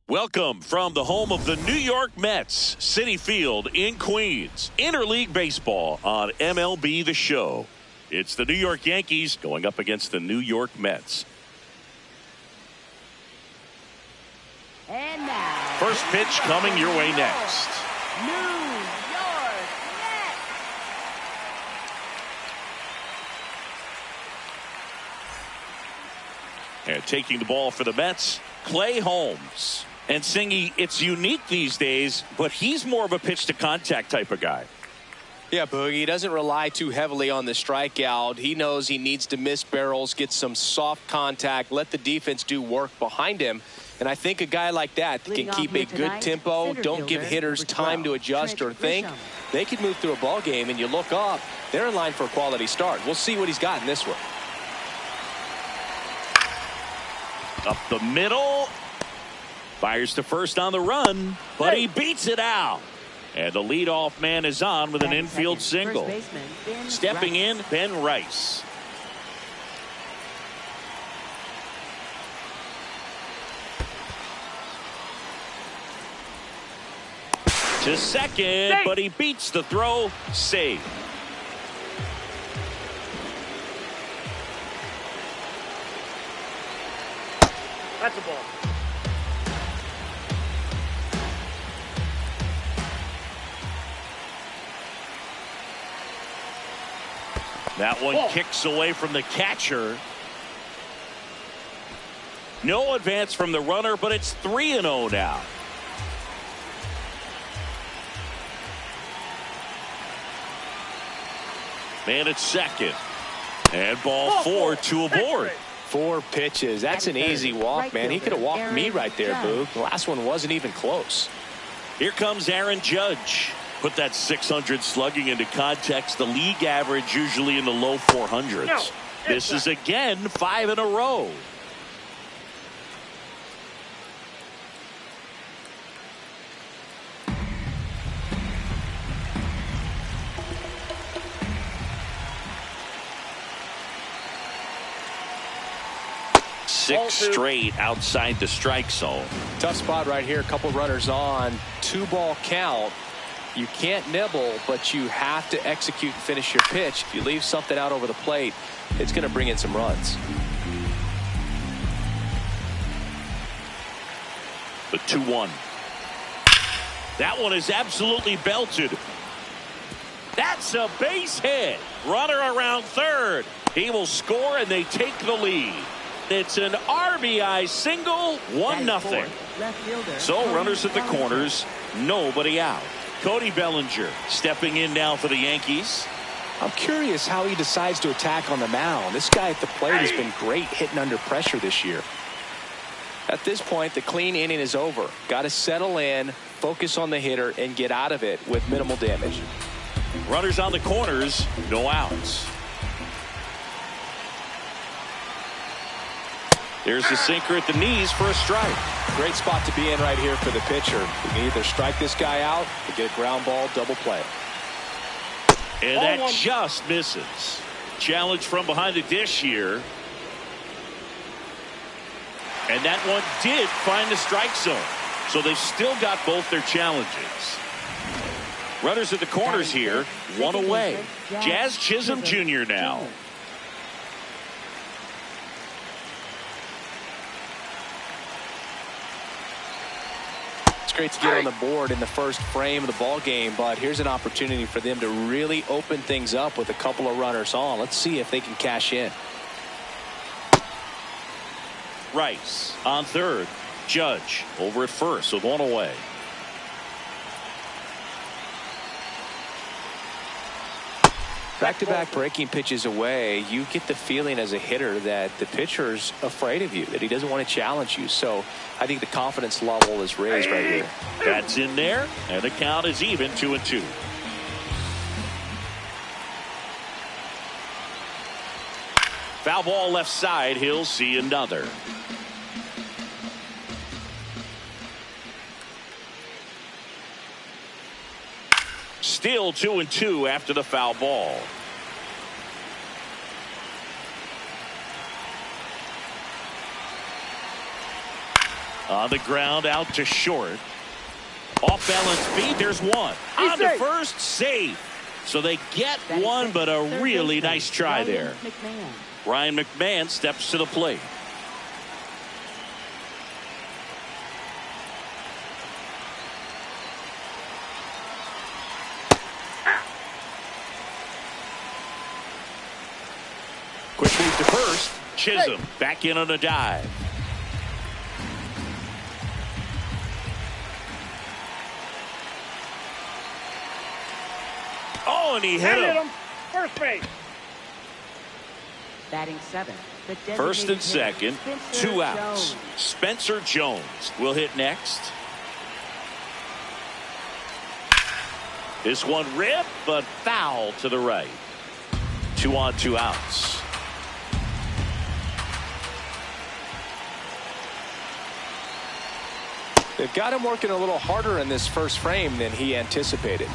Welcome from the home of the New York Mets, Citi Field in Queens. Interleague baseball on MLB The Show. It's the New York Yankees going up against the New York Mets. And now, first pitch coming your way next. New York Mets. And taking the ball for the Mets, Clay Holmes. And Singy, it's unique these days, but he's more of a pitch to contact type of guy. Yeah, Boogie, he doesn't rely too heavily on the strikeout. He knows he needs to miss barrels, get some soft contact, let the defense do work behind him. And I think a guy like that can keep a good tempo, don't give hitters time to adjust or think. They could move through a ball game, and you look up, they're in line for a quality start. We'll see what he's got in this one. Up the middle. Fires to first on the run, but he beats it out. And the leadoff man is on with an infield single. Stepping in, Ben Rice. To second, but he beats the throw. Save. That's a ball. That one kicks away from the catcher. No advance from the runner, but it's 3-0 now. Man at second. And ball 4, 2 aboard. 4 pitches. That's an easy walk, man. He could have walked me right there, Boog. The last one wasn't even close. Here comes Aaron Judge. Put that 600 slugging into context. The league average usually in the low 400s. This is again 5 in a row. Six straight outside the strike zone. Tough spot right here. A couple runners on. 2-ball count. You can't nibble, but you have to execute and finish your pitch. If you leave something out over the plate, it's going to bring in some runs. The 2-1. That one is absolutely belted. That's a base hit. Runner around third. He will score, and they take the lead. It's an RBI single, 1-0. So runners at the corners, nobody out. Cody Bellinger stepping in now for the Yankees. I'm curious how he decides to attack on the mound. This guy at the plate has been great hitting under pressure this year. At this point, the clean inning is over. Got to settle in, focus on the hitter, and get out of it with minimal damage. Runners on the corners, no outs. There's the sinker at the knees for a strike. Great spot to be in right here for the pitcher. You can either strike this guy out or get a ground ball double play. And that just misses. Challenge from behind the dish here. And that one did find the strike zone. So they've still got both their challenges. Runners at the corners here, 1 away. Jazz Chisholm Jr. now. Great to get on the board in the first frame of the ball game, but here's an opportunity for them to really open things up with a couple of runners on. Let's see if they can cash in. Rice on third. Judge over at first with 1 away. Back-to-back breaking pitches away, you get the feeling as a hitter that the pitcher's afraid of you, that he doesn't want to challenge you. So I think the confidence level is raised right here. That's in there, and the count is even, 2-2. Foul ball left side. He'll see another. Still 2-2 after the foul ball. On the ground, out to short. Off balance feed, there's one. On to first, save. So they get one, but a really nice try there. Ryan McMahon steps to the plate. Quick move to first. Chisholm back in on a dive. Oh, and he hit him. First base. Batting seventh. First and second, two outs. Spencer Jones will hit next. This one ripped, but foul to the right. 2 on, 2 outs. They've got him working a little harder in this first frame than he anticipated.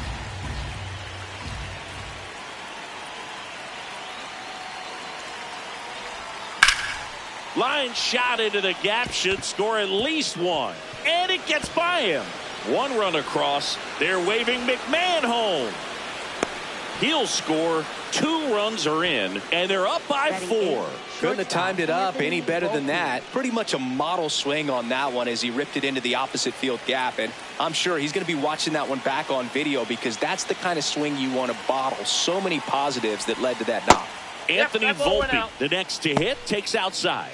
Line shot into the gap, should score at least one. And it gets by him. 1 run across. They're waving McMahon home. He'll score. 2 runs are in, and they're up by 4. Couldn't have timed it up any better than that. Pretty much a model swing on that one as he ripped it into the opposite field gap. And I'm sure he's going to be watching that one back on video because that's the kind of swing you want to bottle. So many positives that led to that knock. Anthony Volpe, the next to hit, takes outside.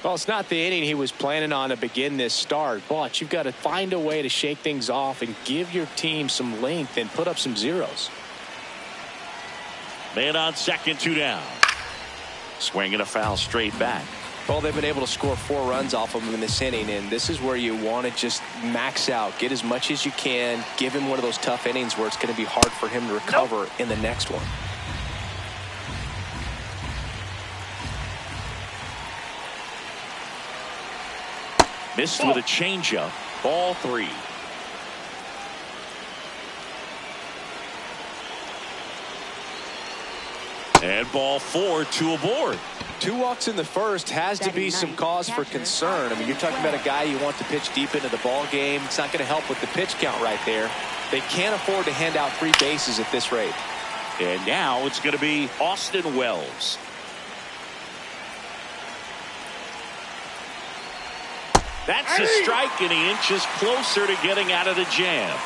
Well, it's not the inning he was planning on to begin this start, but you've got to find a way to shake things off and give your team some length and put up some zeros. Man on second, 2 down. Swinging a foul straight back. Well, they've been able to score 4 runs off of him in this inning, and this is where you want to just max out, get as much as you can, give him one of those tough innings where it's going to be hard for him to recover in the next one. Missed with a changeup. Ball 3. And ball 4, 2 aboard. 2 walks in the first has to be some cause for concern. I mean, you're talking about a guy you want to pitch deep into the ball game. It's not going to help with the pitch count right there. They can't afford to hand out 3 bases at this rate. And now it's going to be Austin Wells. That's a strike, and he inches closer to getting out of the jam.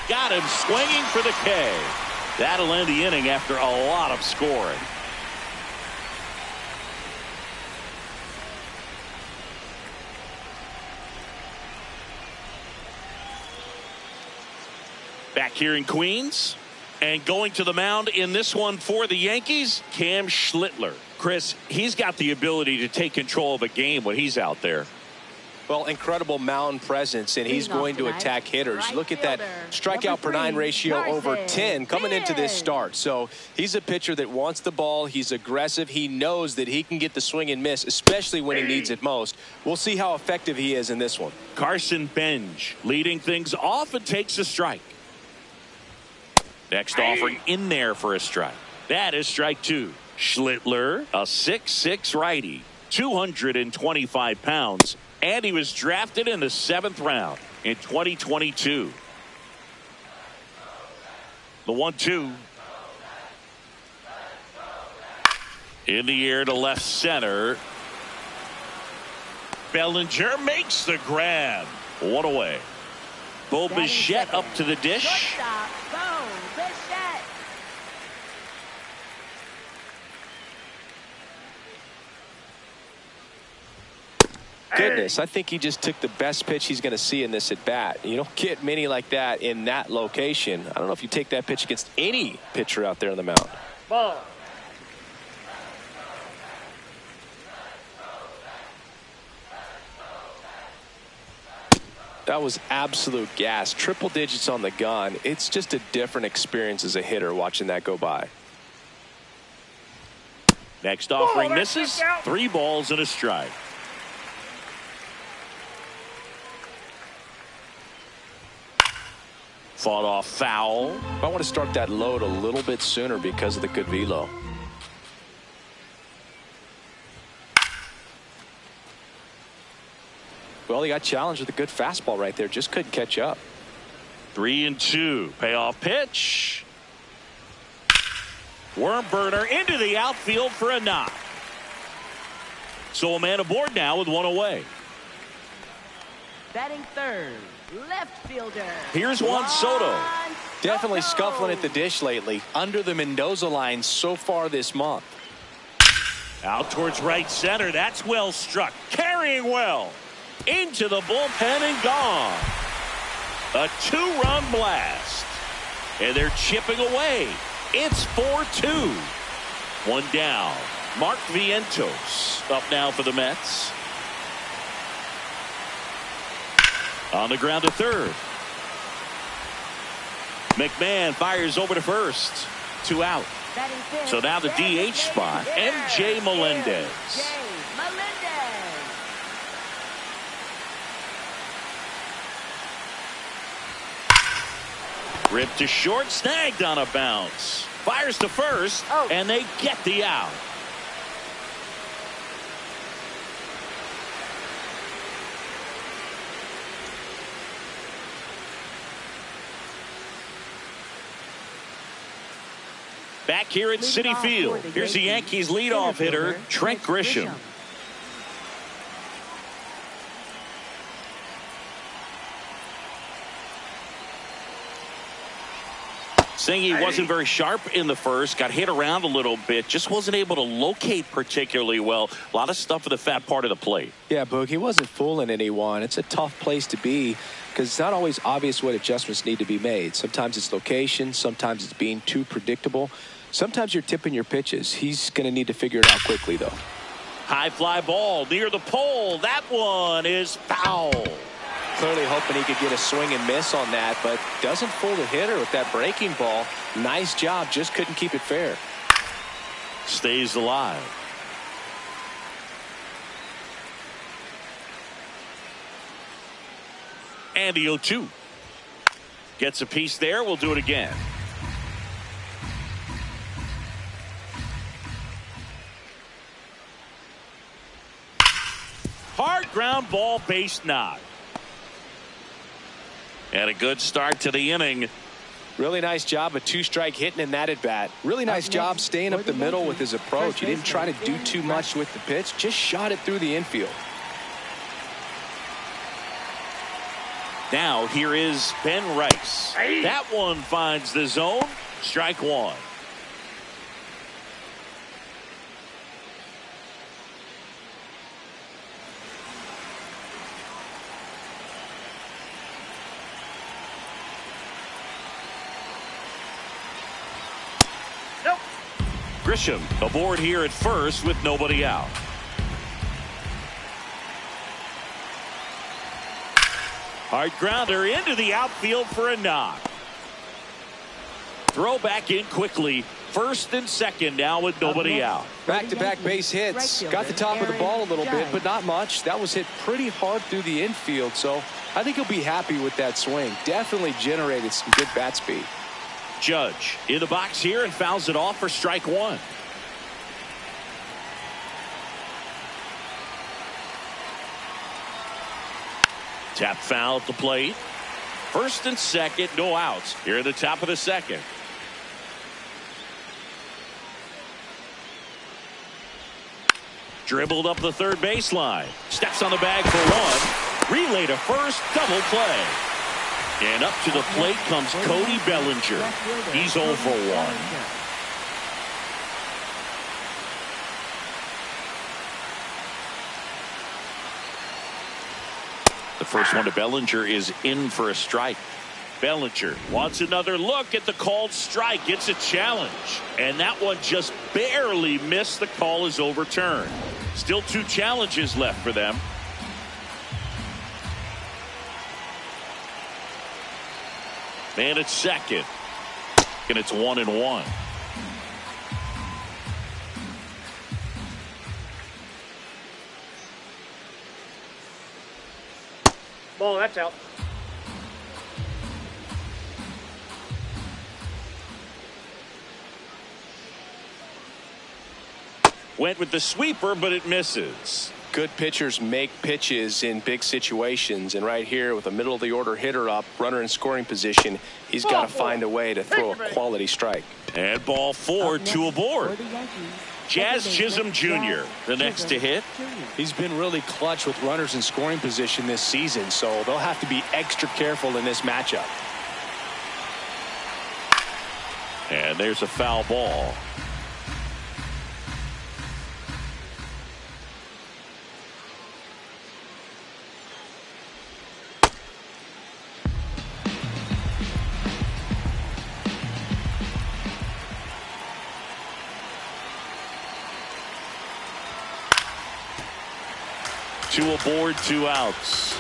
Got him swinging for the K. That'll end the inning after a lot of scoring. Back here in Queens. And going to the mound in this one for the Yankees, Cam Schlittler. Chris, he's got the ability to take control of a game when he's out there. Well, incredible mound presence, and he's going to attack hitters. Look at that strikeout per 9 ratio over 10 coming into this start. So he's a pitcher that wants the ball. He's aggressive. He knows that he can get the swing and miss, especially when he needs it most. We'll see how effective he is in this one. Carson Benj leading things off and takes a strike. Next offering in there for a strike. That is strike 2. Schlittler, a 6'6" righty, 225 pounds, and he was drafted in the 7th round in 2022. The 1-2. In the air to left center. Bellinger makes the grab. 1 away. Bo Bichette up to the dish. Goodness, I think he just took the best pitch he's going to see in this at bat. You don't get many like that in that location. I don't know if you take that pitch against any pitcher out there on the mound. Ball. That was absolute gas. Triple digits on the gun. It's just a different experience as a hitter watching that go by. Next offering misses. 3 balls and a strike. Fought off foul. I want to start that load a little bit sooner because of the good velo. Well, he got challenged with a good fastball right there. Just couldn't catch up. 3-2. Payoff pitch. Worm burner into the outfield for a knock. So a man aboard now with one away. Batting third, left fielder. Here's Juan Soto. Definitely scuffling at the dish lately. Under the Mendoza line so far this month. Out towards right center. That's well struck. Carrying well. Into the bullpen and gone. A 2-run blast. And they're chipping away. It's 4-2. One down. Mark Vientos up now for the Mets. On the ground to third. McMahon fires over to first. 2 out. So now the DH spot, MJ Melendez. Ripped to short, snagged on a bounce. Fires to first, and they get the out. Back here at Citi Field, here's the Yankees leadoff hitter, Trent Grisham. Saying he wasn't very sharp in the first, got hit around a little bit, just wasn't able to locate particularly well. A lot of stuff at the fat part of the plate. Yeah, Boog, he wasn't fooling anyone. It's a tough place to be because it's not always obvious what adjustments need to be made. Sometimes it's location, sometimes it's being too predictable. Sometimes you're tipping your pitches. He's going to need to figure it out quickly, though. High fly ball near the pole. That one is foul. Clearly hoping he could get a swing and miss on that, but doesn't fool the hitter with that breaking ball. Nice job, just couldn't keep it fair. Stays alive. And the 0-2. Gets a piece there. We'll do it again. Hard ground ball, base knock. And a good start to the inning. Really nice job of 2-strike hitting in that at bat. Really nice job staying up the middle with his approach. He didn't try to do too much with the pitch, just shot it through the infield. Now here is Ben Rice. That one finds the zone. Strike one. Grisham aboard here at first with nobody out. Hard grounder into the outfield for a knock. Throw back in quickly. First and second now with nobody out. Back-to-back base hits. Got the top of the ball a little bit, but not much. That was hit pretty hard through the infield, so I think he'll be happy with that swing. Definitely generated some good bat speed. Judge in the box here and fouls it off for strike one. Tap foul at the plate. First and second, no outs. Here at the top of the second. Dribbled up the third baseline. Steps on the bag for one. Relay to first, double play. And up to the plate comes Cody Bellinger. He's 0 for 1. The first one to Bellinger is in for a strike. Bellinger wants another look at the called strike. It's a challenge. And that one just barely missed. The call is overturned. Still 2 challenges left for them. Man at second. And it's 1-1. Ball, that's out. Went with the sweeper, but it misses. Good pitchers make pitches in big situations, and right here with a middle of the order hitter up, runner in scoring position, he's got to find a way to throw a quality strike. And ball 4, 2 aboard. For the Yankees, Jazz Chisholm Jr., the next to hit. He's been really clutch with runners in scoring position this season, so they'll have to be extra careful in this matchup. And there's a foul ball. Two aboard, 2 outs.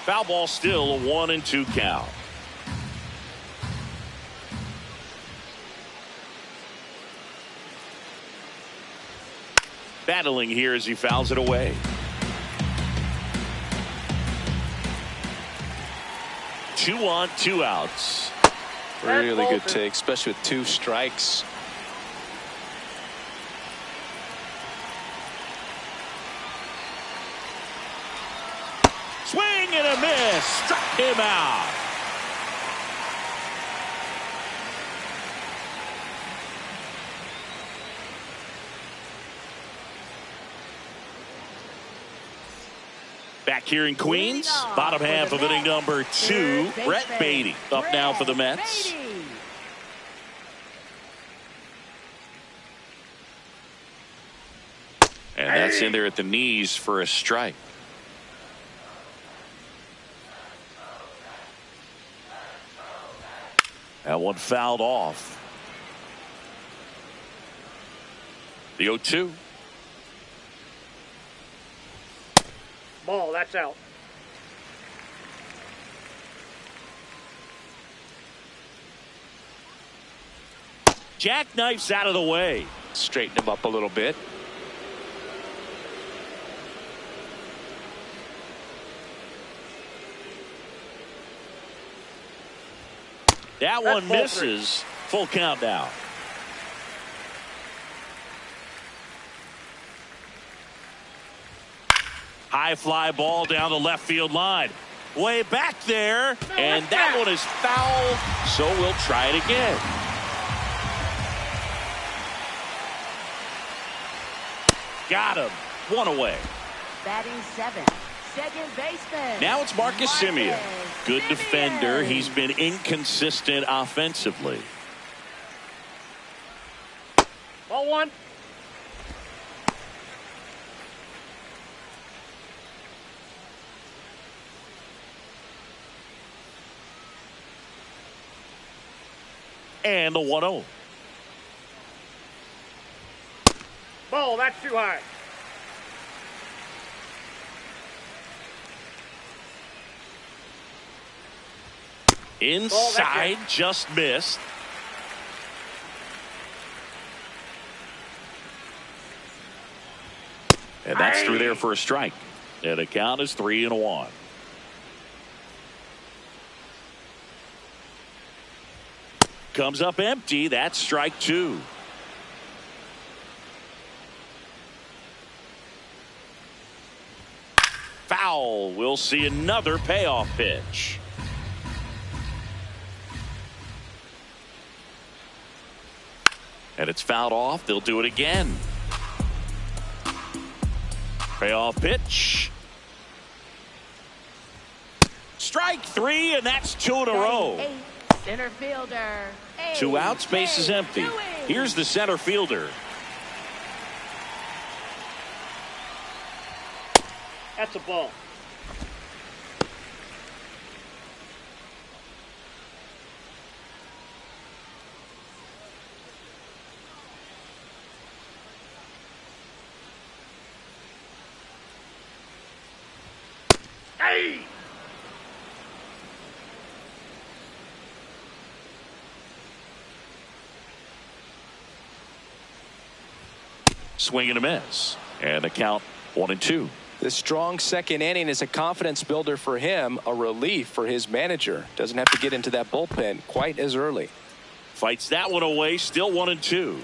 Foul ball, still a 1-2 count. Battling here as he fouls it away. 2 on, 2 outs. Really good take, especially with 2 strikes. Swing and a miss. Struck him out. Back here in Queens, bottom half of inning number 2, Brett Beatty up now for the Mets. And that's in there at the knees for a strike. That one fouled off. The 0-2. Ball, that's out. Jackknifes out of the way. Straighten him up a little bit. That one misses. Full count now. High fly ball down the left field line. Way back there. And that one is foul. So we'll try it again. Got him. 1 away. Batting 7, second baseman. Now it's Marcus Semien. Good defender. He's been inconsistent offensively. Ball 1. And the 1-0. Ball, that's too high. Inside, just missed. And that's through there for a strike. And the count is 3-1. Comes up empty. That's strike 2. Foul. We'll see another payoff pitch. And it's fouled off. They'll do it again. Payoff pitch. Strike 3, and that's 2 in a row. Center fielder. 2 outs, base is empty. Here's the center fielder. That's a ball. Hey! Swing and a miss. And the count 1-2. The strong second inning is a confidence builder for him, a relief for his manager. Doesn't have to get into that bullpen quite as early. Fights that one away, still 1-2.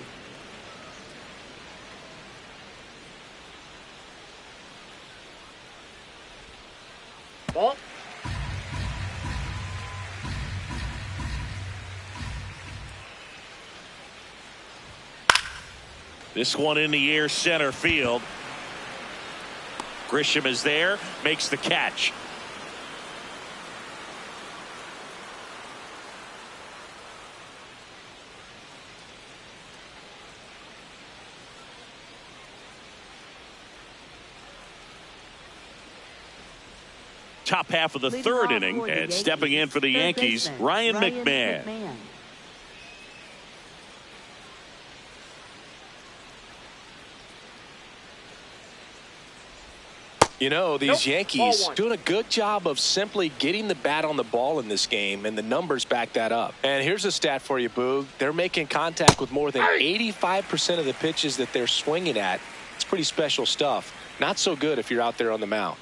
Ball. This one in the air, center field. Grisham is there, makes the catch. Top half of the third inning, and stepping in for the Yankees, Ryan McMahon. You know, these Yankees doing a good job of simply getting the bat on the ball in this game, and the numbers back that up. And here's a stat for you, Boog. They're making contact with more than 85% of the pitches that they're swinging at. It's pretty special stuff. Not so good if you're out there on the mound.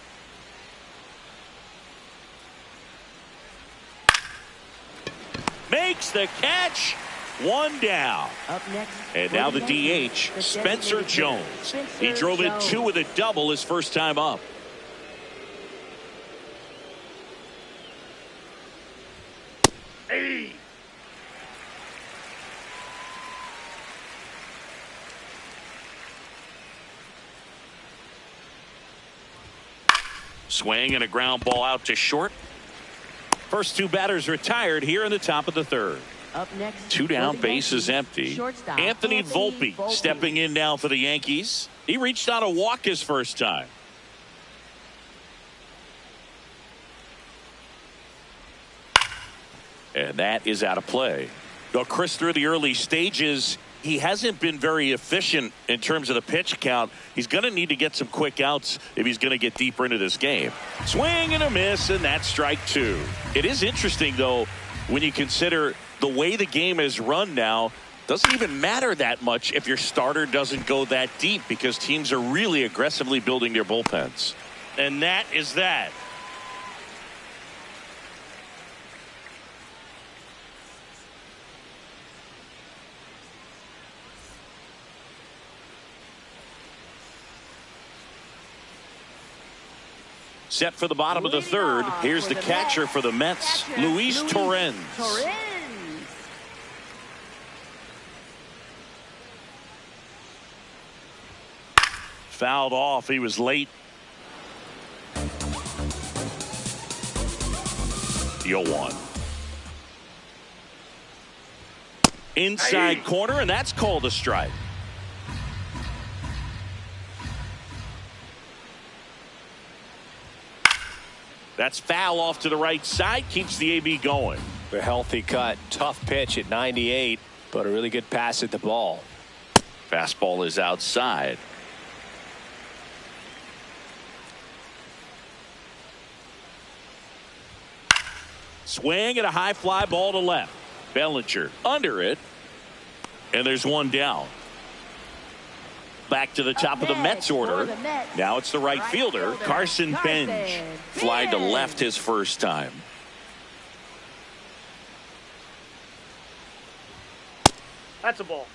Makes the catch. One down. Up next, and now the DH, Spencer Jones. He drove in 2 with a double his first time up. Hey. Swing and a ground ball out to short. First 2 batters retired here in the top of the third. Up next, 2 down, bases empty. Anthony Volpe stepping in now for the Yankees. He reached on a walk his first time. And that is out of play. Though Chris, through the early stages, he hasn't been very efficient in terms of the pitch count. He's going to need to get some quick outs if he's going to get deeper into this game. Swing and a miss, and that's strike 2. It is interesting, though, when you consider the way the game is run now. Doesn't even matter that much if your starter doesn't go that deep, because teams are really aggressively building their bullpens. And that is that. Set for the bottom of the third. Here's the catcher for the Mets, Luis Torrens. Fouled off. He was late. 0-1. Inside corner, and that's called a strike. That's foul off to the right side. Keeps the AB going. A healthy cut. Tough pitch at 98, but a really good pass at the ball. Fastball is outside. Swing and a high fly ball to left. Bellinger under it. And there's one down. Back to the top of the Mets order. Now it's the right fielder, Carson Bench. Fly to left his first time. That's a ball.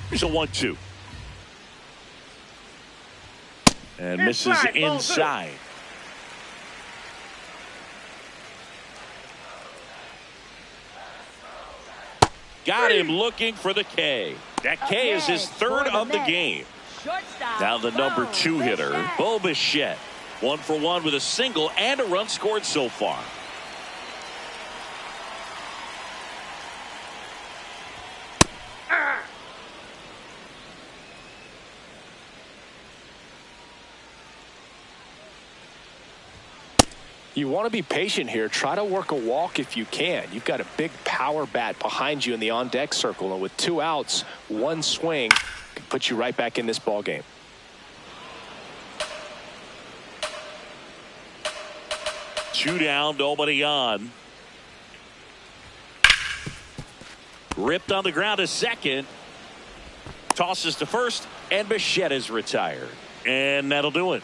Here's a 1-2. And misses inside. Got him looking for the K. That K is his third of the game. Now the number 2 hitter, Bo Bichette. 1 for 1 with a single and a run scored so far. You want to be patient here. Try to work a walk if you can. You've got a big power bat behind you in the on-deck circle, and with 2 outs, 1 swing can put you right back in this ball game. Two down, nobody on. Ripped on the ground to second. Tosses to first, and Bichette is retired. And that'll do it.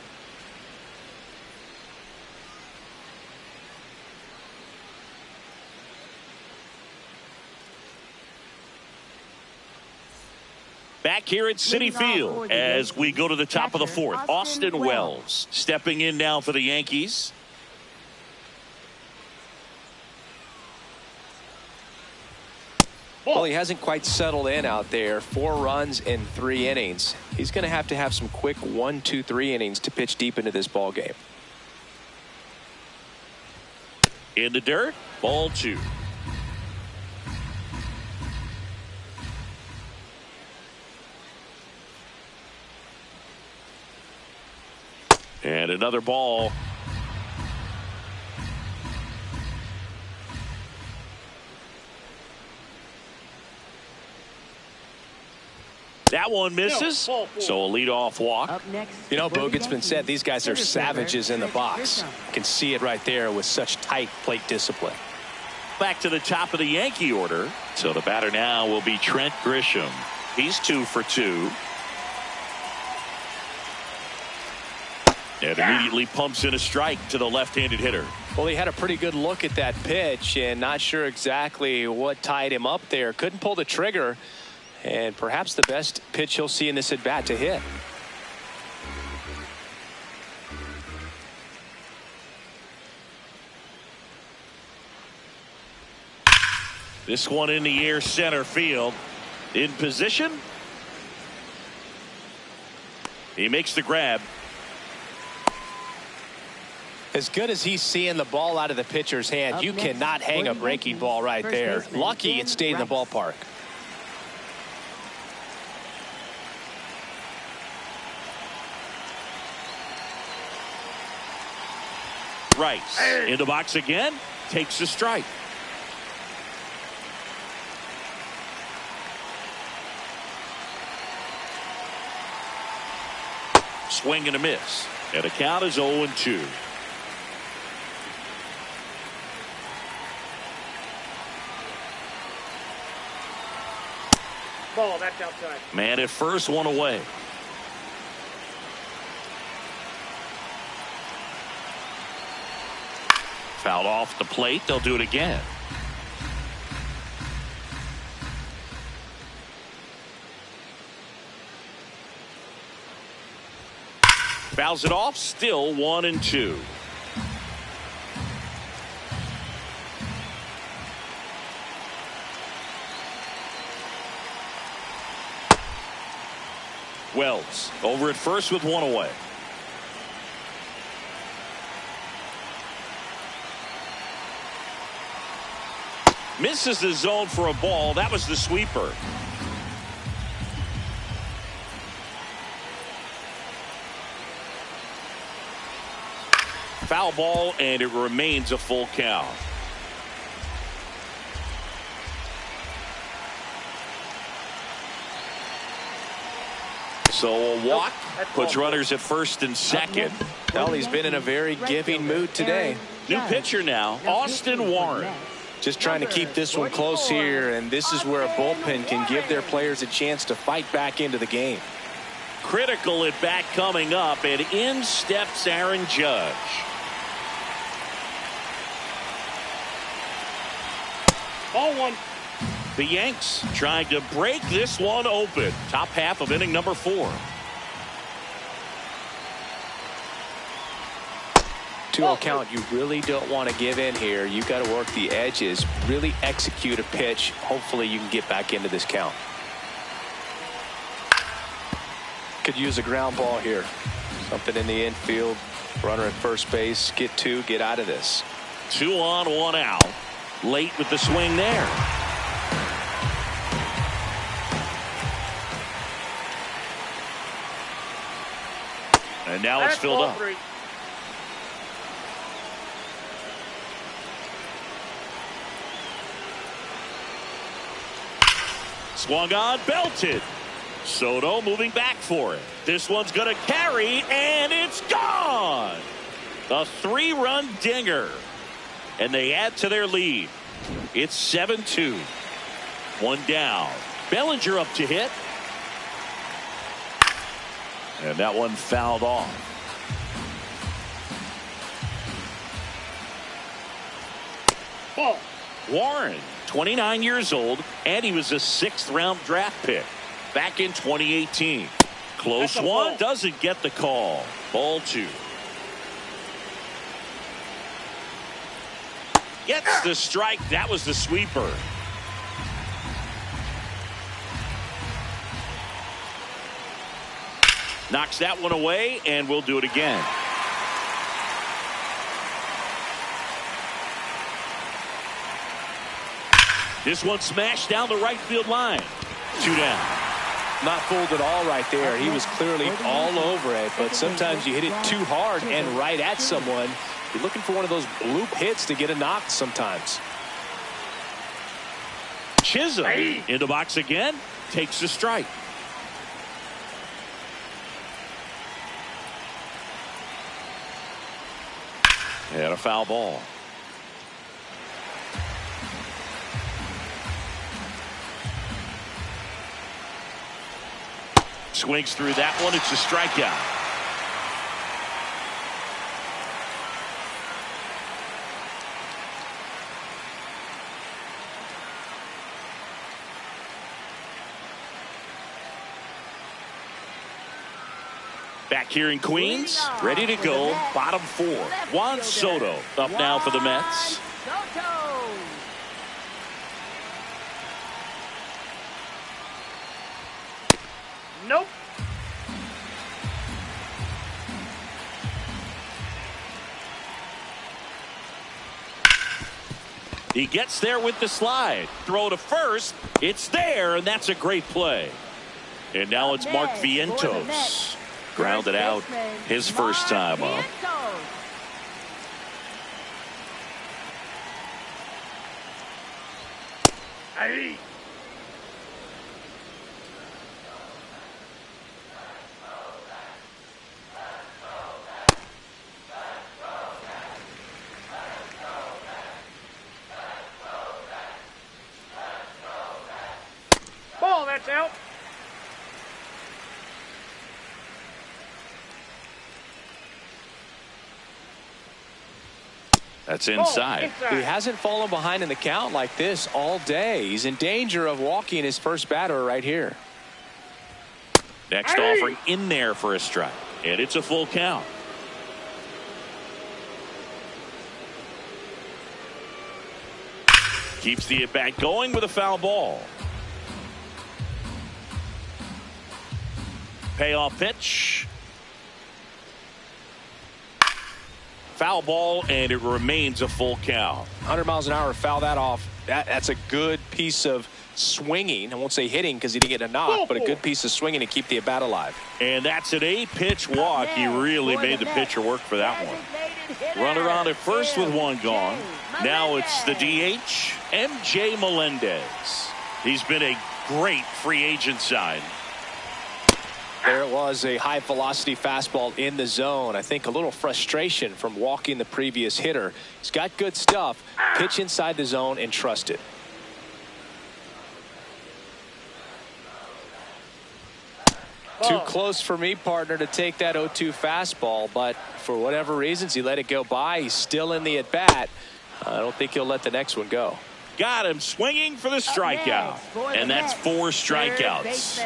Back here at Citi Field as we go to the top of the 4th. Austin Wells stepping in now for the Yankees. Well, he hasn't quite settled in out there. 4 runs in 3 innings. He's going to have some quick 1, 2, 3 innings to pitch deep into this ball game. In the dirt, ball 2. And another ball. That one misses. So a leadoff walk. Up next, You know, Boog, it's been Yankees, said these guys are center fielder, savages in the box. Grisham. You can see it right there with such tight plate discipline. Back to the top of the Yankee order. So the batter now will be Trent Grisham. He's 2 for 2. And immediately pumps in a strike to the left-handed hitter. Well, he had a pretty good look at that pitch and not sure exactly what tied him up there. Couldn't pull the trigger, and perhaps the best pitch he'll see in this at-bat to hit. This one in the air, center field. In position. He makes the grab. As good as he's seeing the ball out of the pitcher's hand, you cannot hang a breaking ball right there. Lucky it stayed in the ballpark. Rice in the box again. Takes the strike. Swing and a miss. And the count is 0-2. Ball, that's outside. Man at first, one away. Fouled off the plate. They'll do it again. Fouls it off. Still 1-2. Wells over at first with one away. Misses the zone for a ball. That was the sweeper. Foul ball, and it remains a full count. So a walk puts runners at first and second. Well, he's been in a very giving mood today. New pitcher now, Austin Warren. Just trying to keep this one close here, and this is where a bullpen can give their players a chance to fight back into the game. Critical at bat coming up, and in steps Aaron Judge. Ball 1. The Yanks trying to break this one open. Top half of inning number 4. 2-0 count. You really don't want to give in here. You've got to work the edges, really execute a pitch. Hopefully you can get back into this count. Could use a ground ball here. Something in the infield. Runner at first base. Get 2. Get out of this. 2 on, 1 out. Late with the swing there. And now it's filled up. 3. Swung on, belted. Soto moving back for it. This one's going to carry, and it's gone. A 3-run dinger. And they add to their lead. It's 7-2. One down. Bellinger up to hit. And that one fouled off. Ball. Warren, 29 years old, and he was a 6th-round draft pick back in 2018. Close one, doesn't get the call. Ball 2. Gets the strike. That was the sweeper. Knocks that one away, and we'll do it again. This one smashed down the right field line. 2 down. Not fooled at all right there. He was clearly all over it, but sometimes you hit it too hard and right at someone. You're looking for one of those bloop hits to get a knock sometimes. Chisholm in the box again. Takes the strike. And a foul ball. Swings through that one. It's a strikeout. Back here in Queens, ready to go. Bottom 4. Juan Soto up now for the Mets. Nope. He gets there with the slide. Throw to first. It's there, and that's a great play. And now it's Mark Vientos. Grounded out his first time up. Hey. Ball, that's out. That's inside. He hasn't fallen behind in the count like this all day. He's in danger of walking his first batter right here. Next offering in there for a strike. And it's a full count. Keeps the at-bat going with a foul ball. Payoff pitch. Foul ball, and it remains a full count. 100 miles an hour, foul that off. That's a good piece of swinging. I won't say hitting because he didn't get a knock, but a good piece of swinging to keep the at-bat alive. And that's an 8-pitch walk. He really made the pitcher work for that one. Runner on at first with one gone. Now it's the DH, MJ Melendez. He's been a great free agent sign. There it was, a high-velocity fastball in the zone. I think a little frustration from walking the previous hitter. He's got good stuff. Pitch inside the zone and trust it. Too close for me, partner, to take that 0-2 fastball, but for whatever reasons, he let it go by. He's still in the at-bat. I don't think he'll let the next one go. Got him swinging for the strikeout. And that's 4 strikeouts.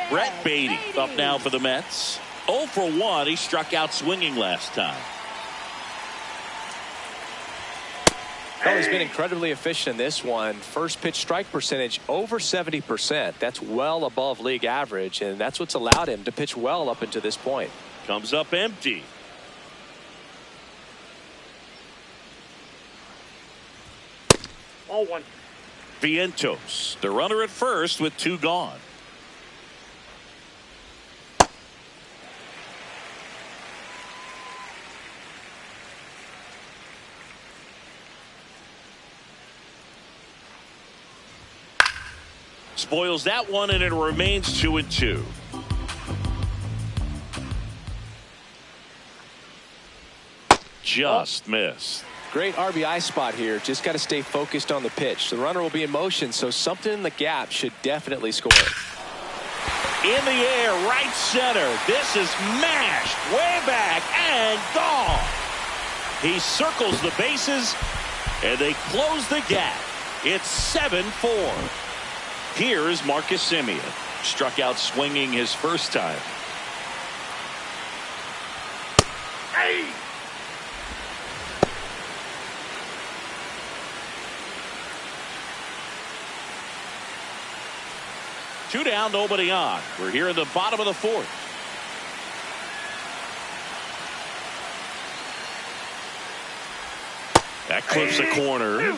Brett Beatty up now for the Mets. 0 for 1. He struck out swinging last time. Well, he's been incredibly efficient in this one. First pitch strike percentage over 70%. That's well above league average, and that's what's allowed him to pitch well up until this point. Comes up empty. All 1. Vientos, the runner at first with 2 gone. Spoils that one, and it remains 2-2. Just missed. Great RBI spot here. Just got to stay focused on the pitch. The runner will be in motion, so something in the gap should definitely score it. In the air, right center. This is mashed way back and gone. He circles the bases, and they close the gap. It's 7-4. Here is Marcus Semien. Struck out swinging his first time. Hey! Two down, nobody on. We're here in the bottom of the fourth. That clips the corner.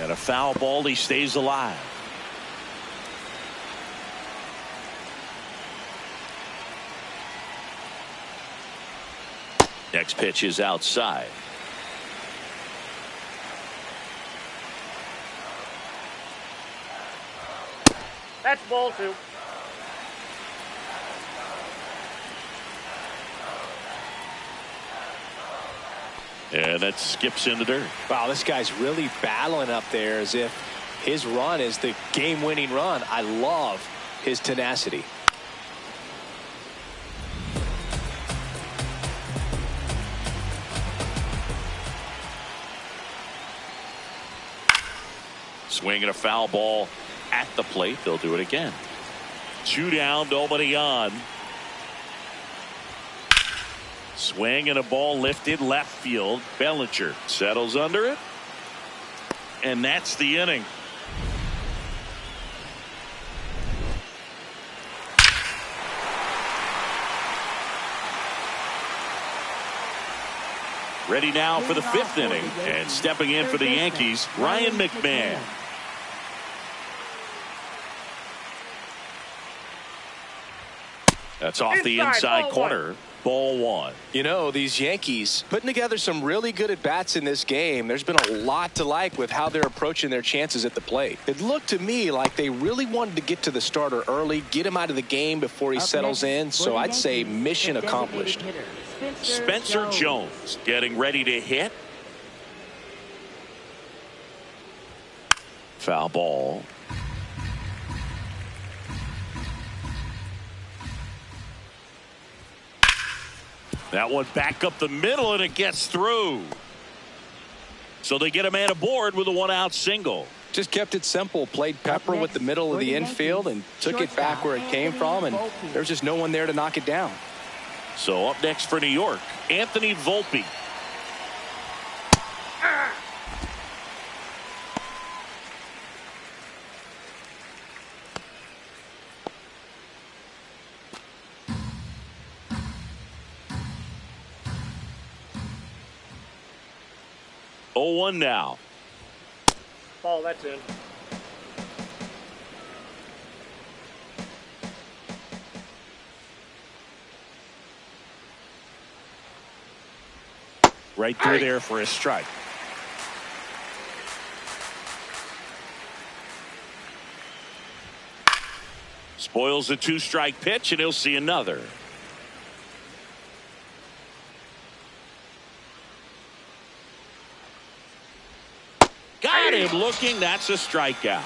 And a foul ball, he stays alive. Next pitch is outside. That's ball 2. And that skips in the dirt. Wow, this guy's really battling up there as if his run is the game-winning run. I love his tenacity. Swinging a foul ball at the plate. They'll do it again. Two down, nobody on. Swing and a ball lifted left field. Bellinger settles under it. And that's the inning. Ready now for the fifth inning. And stepping in for the Yankees, Ryan McMahon. That's off the inside corner. Ball 1. You know, these Yankees putting together some really good at-bats in this game. There's been a lot to like with how they're approaching their chances at the plate. It looked to me like they really wanted to get to the starter early, get him out of the game before he settles in. So I'd say mission accomplished. Spencer Jones getting ready to hit. Foul ball. That one back up the middle, and it gets through. So they get a man aboard with a one-out single. Just kept it simple. Played pepper with the middle of the infield and took it back where it came from, and there's just no one there to knock it down. So up next for New York, Anthony Volpe. Oh, 1 now. Ball, that's in. Right through there for a strike. Spoils the 2-strike pitch, and he'll see another. Got him looking. That's a strikeout.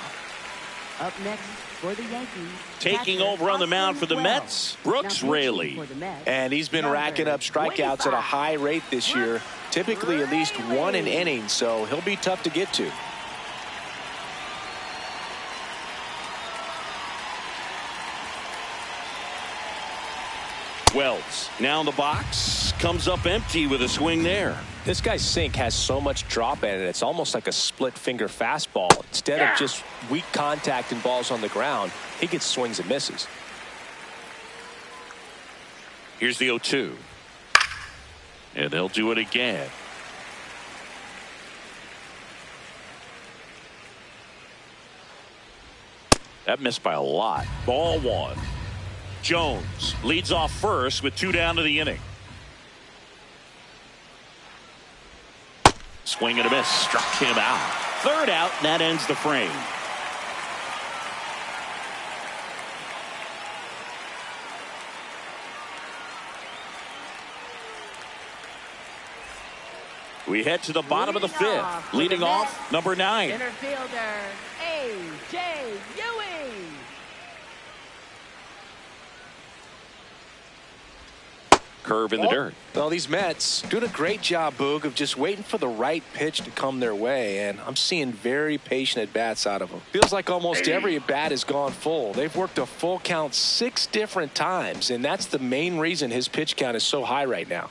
Up next for the Yankees. Taking over on the mound for the Mets, Brooks Raley. And he's been racking up strikeouts at a high rate this year, typically at least one an inning, so he'll be tough to get to. Wells now in the box, comes up empty with a swing there. This guy's sink has so much drop in it, it's almost like a split finger fastball. Instead of just weak contact and balls on the ground, he gets swings and misses. Here's the 0-2. And they'll do it again. That missed by a lot. Ball one. Jones leads off first with 2 down to the inning. Swing and a miss. Struck him out. 3rd out, and that ends the frame. We head to the bottom of the 5th. Leading off, number 9. Center fielder, A.J. Ewing. Curve in the dirt. Well, these Mets doing a great job, Boog, of just waiting for the right pitch to come their way, and I'm seeing very patient at-bats out of them. Feels like almost every at-bat has gone full. They've worked a full count 6 different times, and that's the main reason his pitch count is so high right now.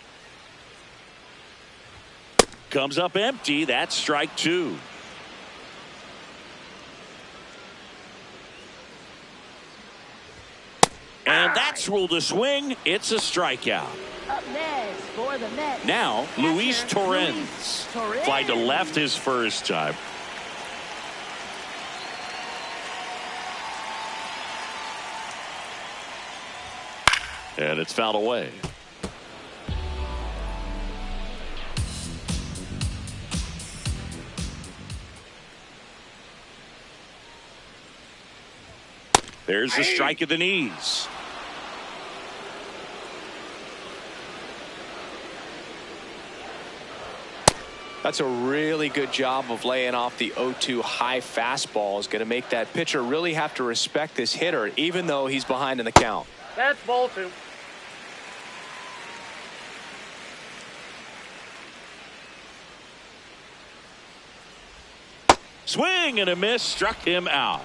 Comes up empty. That's strike 2. And that's ruled a swing. It's a strikeout. Up next for the Mets. Now, Luis Torrens. Fly to left his first time. And it's fouled away. There's the strike at the knees. That's a really good job of laying off the 0-2 high fastball. Is going to make that pitcher really have to respect this hitter, even though he's behind in the count. That's ball 2. Swing and a miss. Struck him out.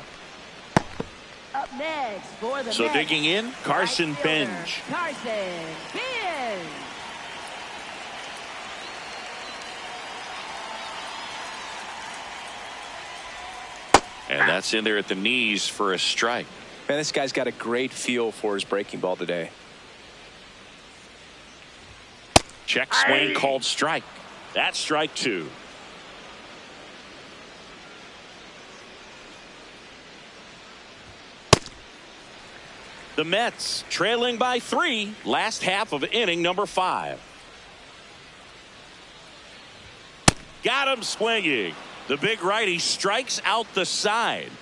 Up next for the So Mets. digging in, Carson Right fielder, Benj. Carson Benj. And that's in there at the knees for a strike. Man, this guy's got a great feel for his breaking ball today. Check swing called strike. That's strike 2. The Mets trailing by 3. Last half of inning number 5. Got him swinging. The big righty strikes out the side.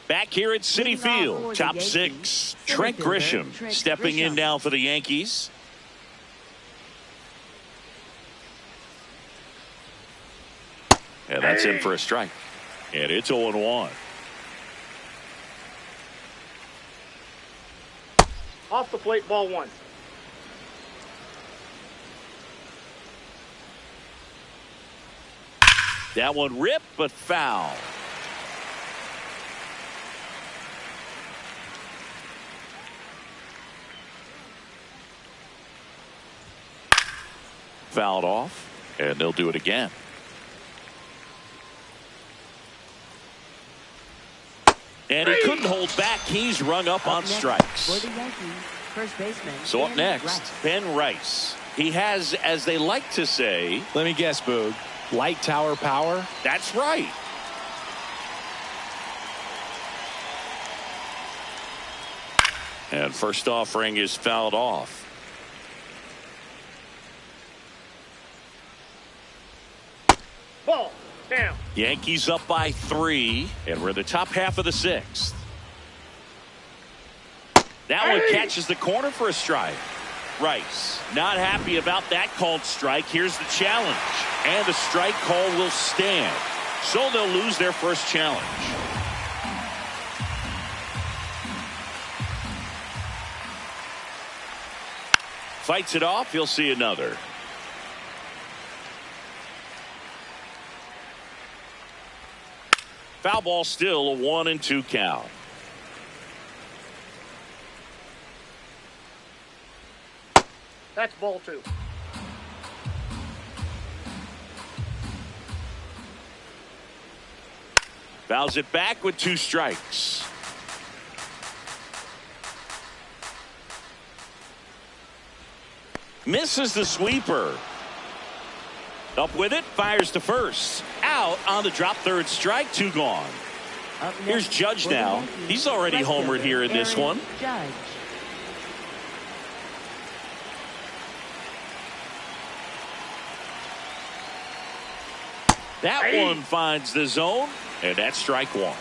Back here at Citi Field, top 6. Trent Grisham stepping in now for the Yankees. And that's in for a strike. And it's 0-1. Off the plate, ball 1. That one ripped, but foul. Fouled off, and they'll do it again. And he couldn't hold back. He's rung up on strikes. For the Yankees, first baseman. So up next, Ben Rice. He has, as they like to say, Let me guess, Boog. Light tower power? that's right. And first offering is fouled off. Ball down. Yankees up by 3, and we're in the top half of the 6th. That one catches the corner for a strike. Rice not happy about that called strike. Here's the challenge, and the strike call will stand. So they'll lose their first challenge. Fights it off. He'll see another. Foul ball, still a 1-2 count. That's ball 2. Fouls it back with 2 strikes. Misses the sweeper. Up with it, fires to first. Out on the drop, third strike, 2 gone. Up next Here's Judge for the now. Yankees, He's already right homered fielder, here in this Aaron one. Judge. That one finds the zone, and that's strike 1.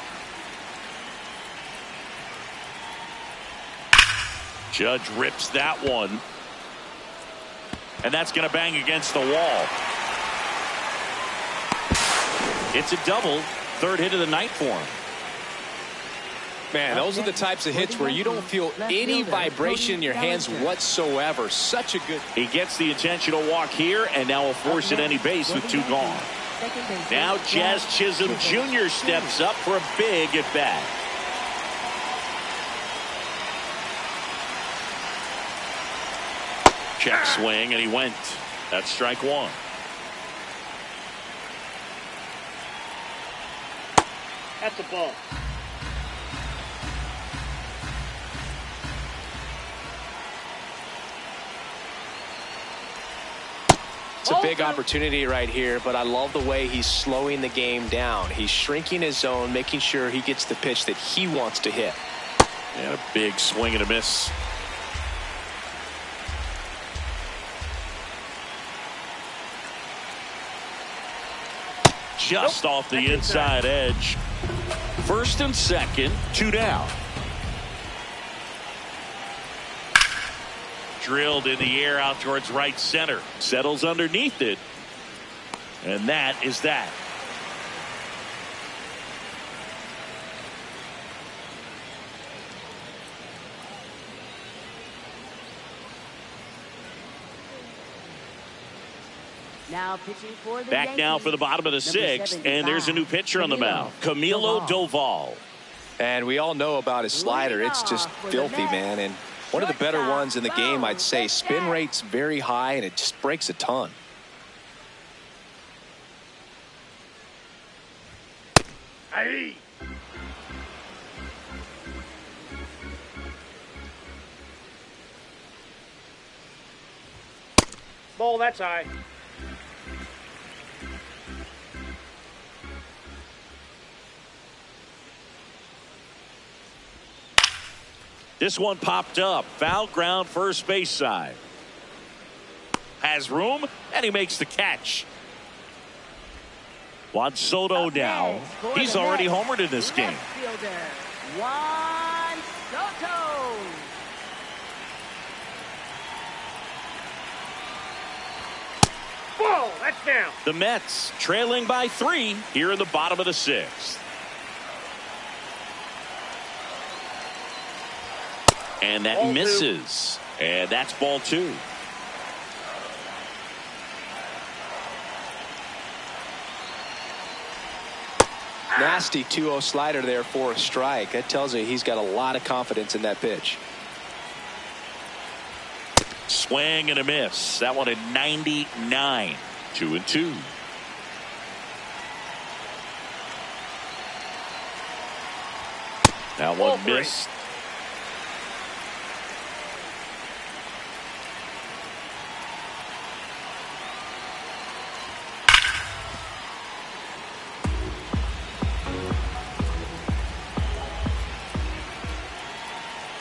Judge rips that one. And that's going to bang against the wall. It's a double. 3rd hit of the night for him. Man, those are the types of hits where you don't feel any vibration in your hands whatsoever. Such a good. He gets the intentional walk here, and now will force at any base with 2 gone. Now Jazz Chisholm Jr. steps up for a big at bat. Check swing, and he went. That's strike 1. That's a ball. It's a big opportunity right here, but I love the way he's slowing the game down. He's shrinking his zone, making sure he gets the pitch that he wants to hit. And a big swing and a miss. Just off the inside edge. 1st and 2nd, 2 down. Drilled in the air out towards right center. Settles underneath it. And that is that. Now pitching for the Back Yankees, now for the bottom of the 6th, and there's a new pitcher on the mound, Camilo Doval. And we all know about his slider. It's just filthy, man. And one of the better ones in the game, I'd say. Spin rate's very high, and it just breaks a ton. Hey. Ball, that's high. This one popped up. Foul ground, first base side. Has room, and he makes the catch. Juan Soto now. He's already homered in this game. Juan Soto. Ball, that's down. The Mets trailing by 3 here in the bottom of the 6th. And that Ball misses. And that's ball 2. Nasty 2-0 slider there for a strike. That tells you he's got a lot of confidence in that pitch. Swing and a miss. That one at 99. 2-2. That one missed.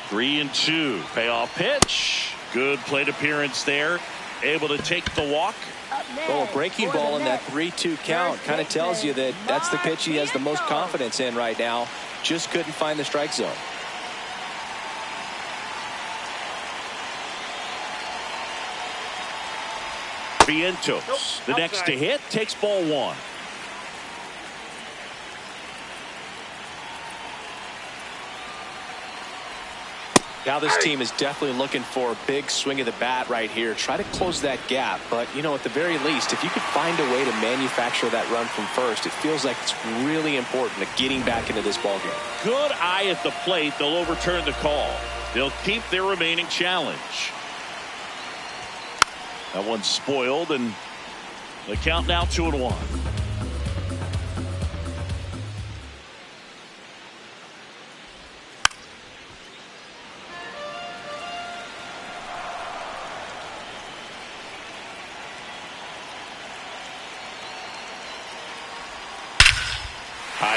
Three and 2. Payoff pitch. Good plate appearance there. Able to take the walk. Well, a breaking ball in that 3-2 count kind of tells you that that's the pitch he has the most confidence in right now. Just couldn't find the strike zone. Vientos, the next to hit, takes ball 1. Now this team is definitely looking for a big swing of the bat right here. Try to close that gap. But, you know, at the very least, if you could find a way to manufacture that run from first, it feels like it's really important to getting back into this ballgame. Good eye at the plate. They'll overturn the call. They'll keep their remaining challenge. That one's spoiled, and the count now 2-1.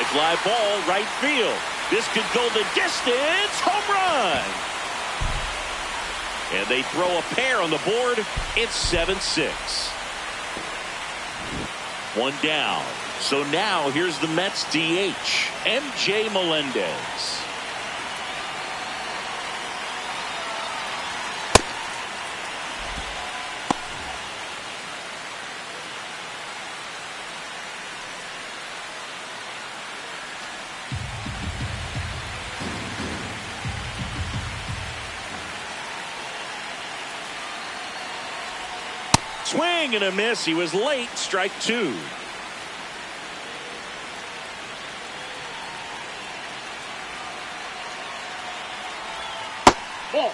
High fly ball, right field. This could go the distance. Home run. And they throw a pair on the board. It's 7-6. One down. So now here's the Mets DH, MJ Melendez. Swing and a miss. He was late. Strike two. Ball.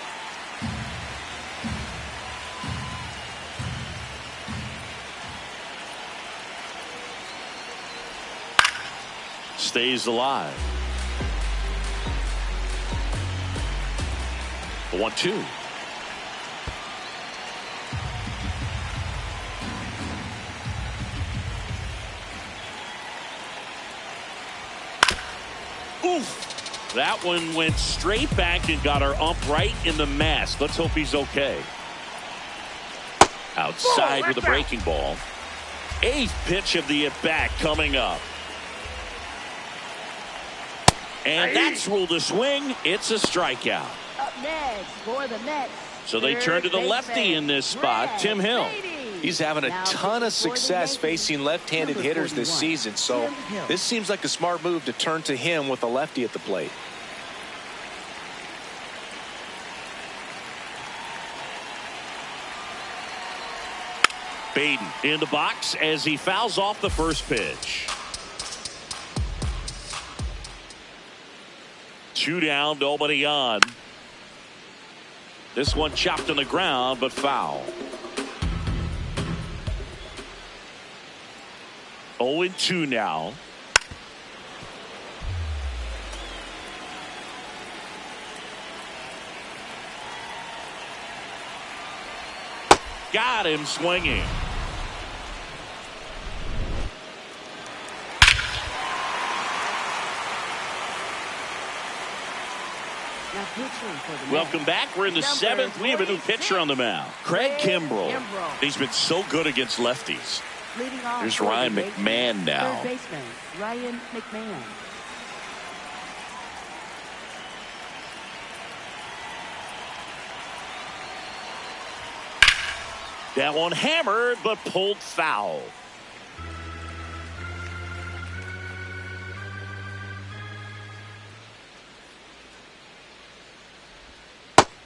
Stays alive. The 1-2. Oof. That one went straight back and got our ump right in the mask. Let's hope he's okay. Outside with a breaking ball. Eighth pitch of the at-bat coming up. And that's ruled a swing. It's a strikeout. Up next for the Mets. So they turn to the lefty in this spot, Tim Hill. He's having a ton of success facing left-handed hitters this season, so this seems like a smart move to turn to him with a lefty at the plate. Baden in the box as he fouls off the first pitch. 2 down, nobody on. This one chopped on the ground, but foul. 0-2 now. Got him swinging. Welcome back. We're in the 7th. We have a new pitcher on the mound, Craig Kimbrell. He's been so good against lefties. Here's Ryan McMahon now. Third baseman, Ryan McMahon. That one hammered, but pulled foul.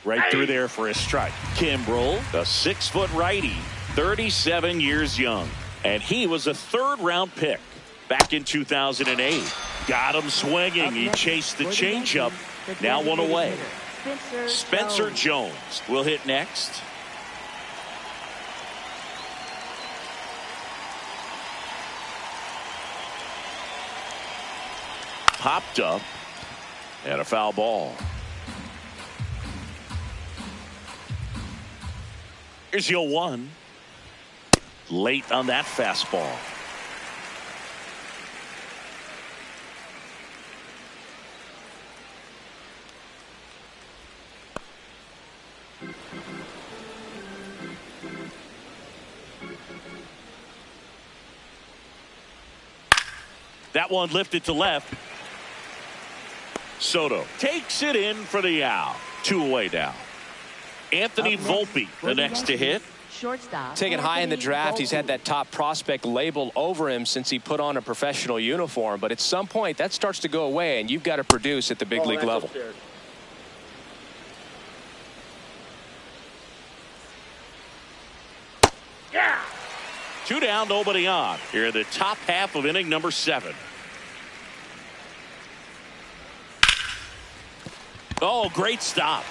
Right through there for a strike. Kimbrell, a 6-foot righty, 37 years young. And he was a 3rd-round pick back in 2008. Got him swinging. He chased the changeup. Now one away. Spencer Jones will hit next. Popped up. And a foul ball. Here's your 1. Late on that fastball. That one lifted to left. Soto takes it in for the out. 2 away now. Anthony Volpe, the next to hit. Shortstop. Taken high in the draft, he's had that top prospect label over him since he put on a professional uniform. But at some point, that starts to go away, and you've got to produce at the big league level. Yeah. 2 down, nobody on. Here in the top half of inning number 7. Oh, great stop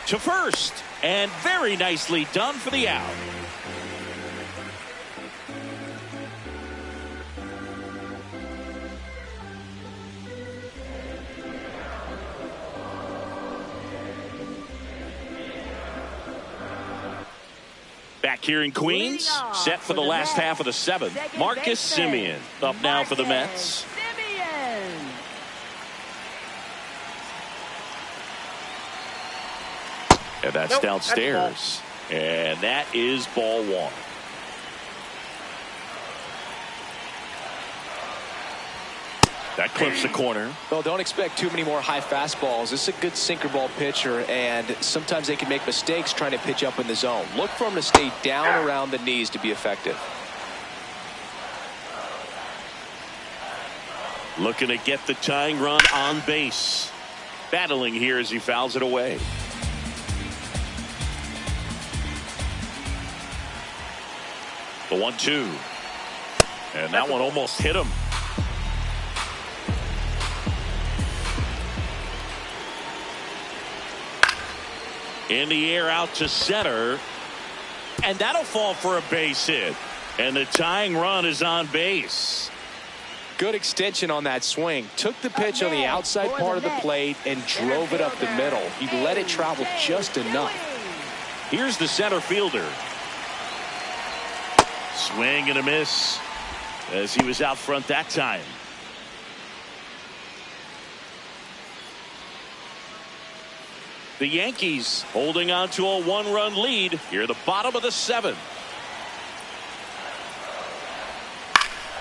to first, and very nicely done for the out. Back here in Queens, set for the last half of the 7th. Marcus Semien up now for the Mets. And that's Nope, downstairs. And that is ball one. That clips the corner. Well, don't expect too many more high fastballs. This is a good sinker ball pitcher, and sometimes they can make mistakes trying to pitch up in the zone. Look for him to stay down around the knees to be effective. Looking to get the tying run on base. Battling here as he fouls it away. The 1-2. And that one almost hit him. In the air out to center. And that'll fall for a base hit. And the tying run is on base. Good extension on that swing. Took the pitch on the outside part of the plate and drove it up the middle. He let it travel just enough. Here's the center fielder. Swing and a miss as he was out front that time. The Yankees holding on to a one-run lead here at the bottom of the seventh.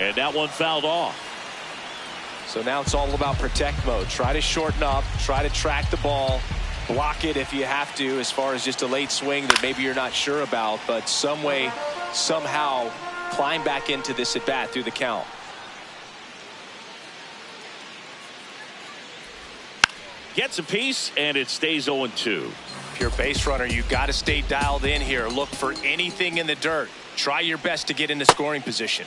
And that one fouled off. So now it's all about protect mode. Try to shorten up, try to track the ball, block it if you have to, as far as just a late swing that maybe you're not sure about, but some way, somehow climb back into this at bat through the count. Gets a piece, and it stays 0-2. If you're a base runner, you got to stay dialed in here. Look for anything in the dirt. Try your best to get into scoring position.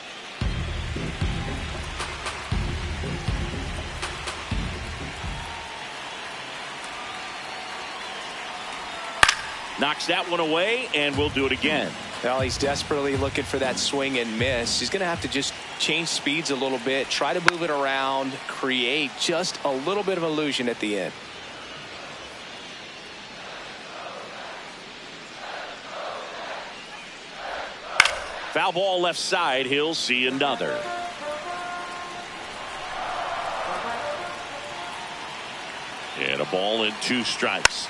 Knocks that one away, and we'll do it again. Well, he's desperately looking for that swing and miss. He's going to have to just change speeds a little bit, try to move it around, create just a little bit of illusion at the end. Foul ball left side. He'll see another. And a ball and 2 strikes.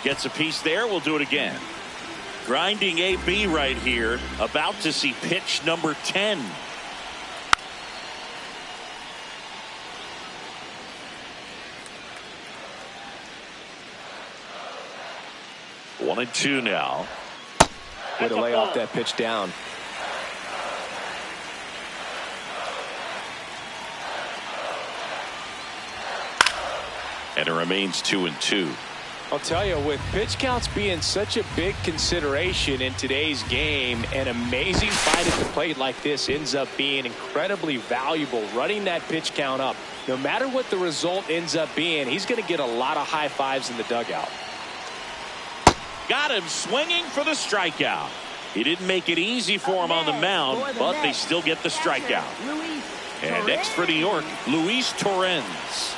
Gets a piece there. We'll do it again. Grinding AB right here. About to see pitch number 10. One and 2 now. Way to lay off that pitch down. And it remains 2-2. I'll tell you, with pitch counts being such a big consideration in today's game, an amazing fight at the plate like this ends up being incredibly valuable. Running that pitch count up, no matter what the result ends up being, he's going to get a lot of high fives in the dugout. Got him swinging for the strikeout. He didn't make it easy for him on the mound, but they still get the strikeout. And next for New York, Luis Torrens.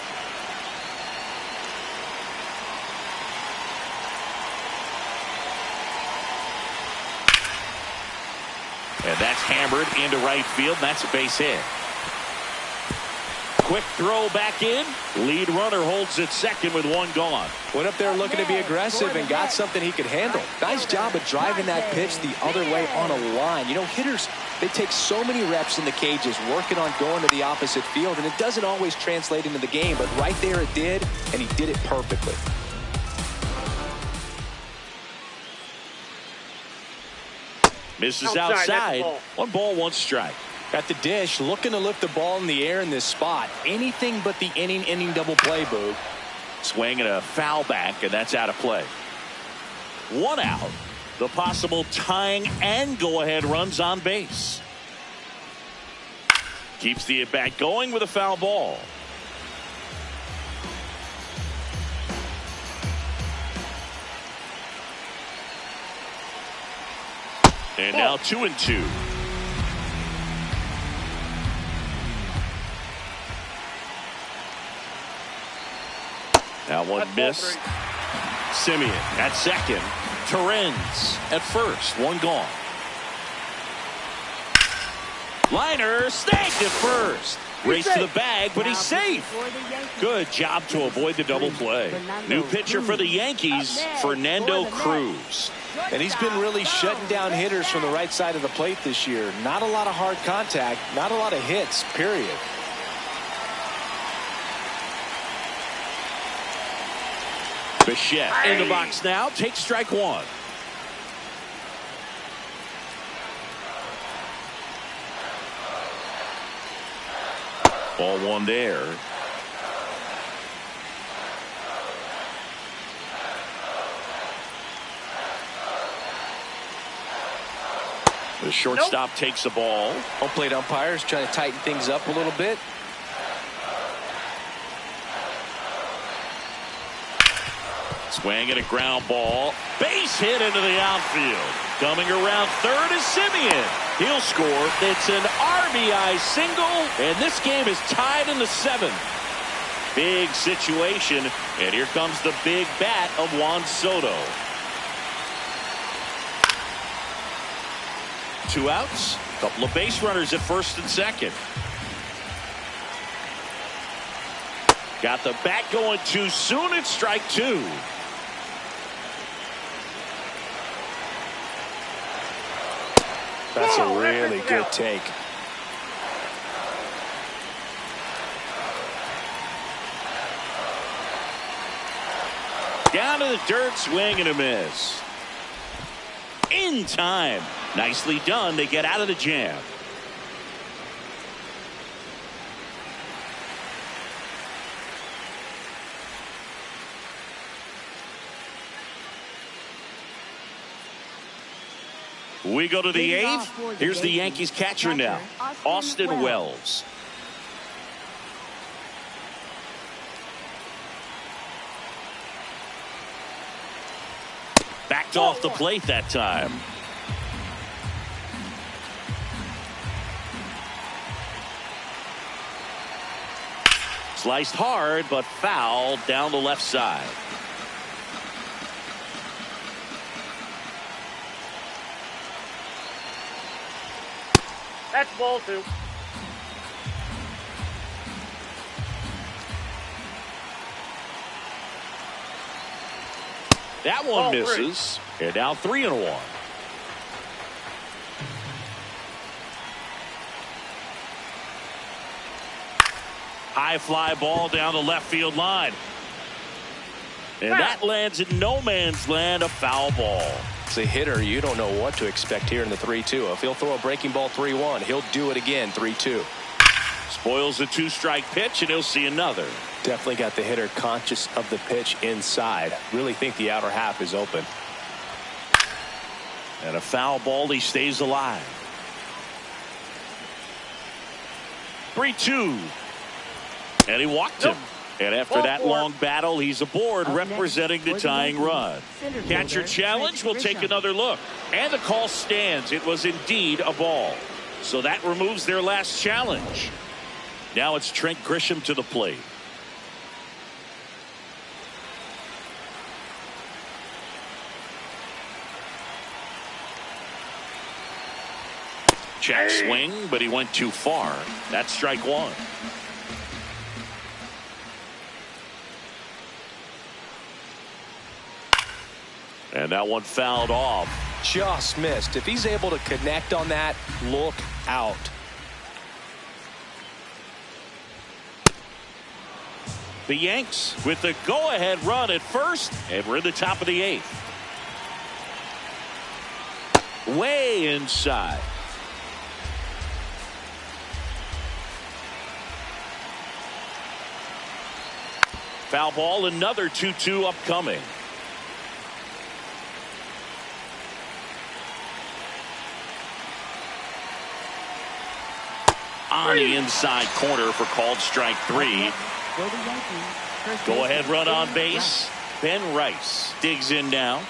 And that's hammered into right field. And that's a base hit. Quick throw back in. Lead runner holds at second with 1 gone. Went up there looking to be aggressive and got something he could handle. Nice job of driving that pitch the other way on a line. You know, hitters, they take so many reps in the cages working on going to the opposite field, and it doesn't always translate into the game, but right there it did, and he did it perfectly. Misses outside. 1 ball, 1 strike. At the dish, looking to lift the ball in the air in this spot. Anything but the inning double play, Boog. Swing and a foul back, and that's out of play. 1 out. The possible tying and go-ahead runs on base. Keeps the at-bat going with a foul ball. And now 2-2. Now one missed. Simeon at second. Torrens at first. 1 gone. Liner snagged at first. Race to the bag, but he's safe. Good job to avoid the double play. New pitcher for the Yankees, Fernando Cruz. And he's been really shutting down hitters from the right side of the plate this year. Not a lot of hard contact, not a lot of hits, period. Bichette in the box now, takes strike one. Ball one there. The shortstop takes the ball. Home plate umpires trying to tighten things up a little bit. Swing and a ground ball. Base hit into the outfield. Coming around third is Simeon. He'll score. It's an RBI single, and this game is tied in the seventh. Big situation, and here comes the big bat of Juan Soto. 2 outs, couple of base runners at first and second. Got the bat going too soon. It's strike two. That's a really good take. Down to the dirt, swing and a miss. In time. Nicely done. They get out of the jam. We go to the eighth. Here's the Yankees catcher now, Austin Wells. Backed off the plate that time. Sliced hard, but fouled down the left side. That's ball two. That one misses. And now 3-1. High fly ball down the left field line. And that lands in no man's land, a foul ball. As a hitter, you don't know what to expect here in the 3-2. If he'll throw a breaking ball 3-1, he'll do it again 3-2. Spoils the 2-strike pitch, and he'll see another. Definitely got the hitter conscious of the pitch inside. Really think the outer half is open. And a foul ball, he stays alive. 3-2. And he walked him. And after that long battle, he's aboard, representing the tying run. Catcher challenge. We'll take another look. And the call stands. It was indeed a ball. So that removes their last challenge. Now it's Trent Grisham to the plate. Check swing, but he went too far. That's strike one. And that one fouled off. Just missed. If he's able to connect on that, look out. The Yanks with the go-ahead run at first, and we're in the top of the eighth. Way inside. Foul ball, another 2-2 upcoming. On the inside corner for called strike three. Go ahead run on base. Ben Rice digs in now.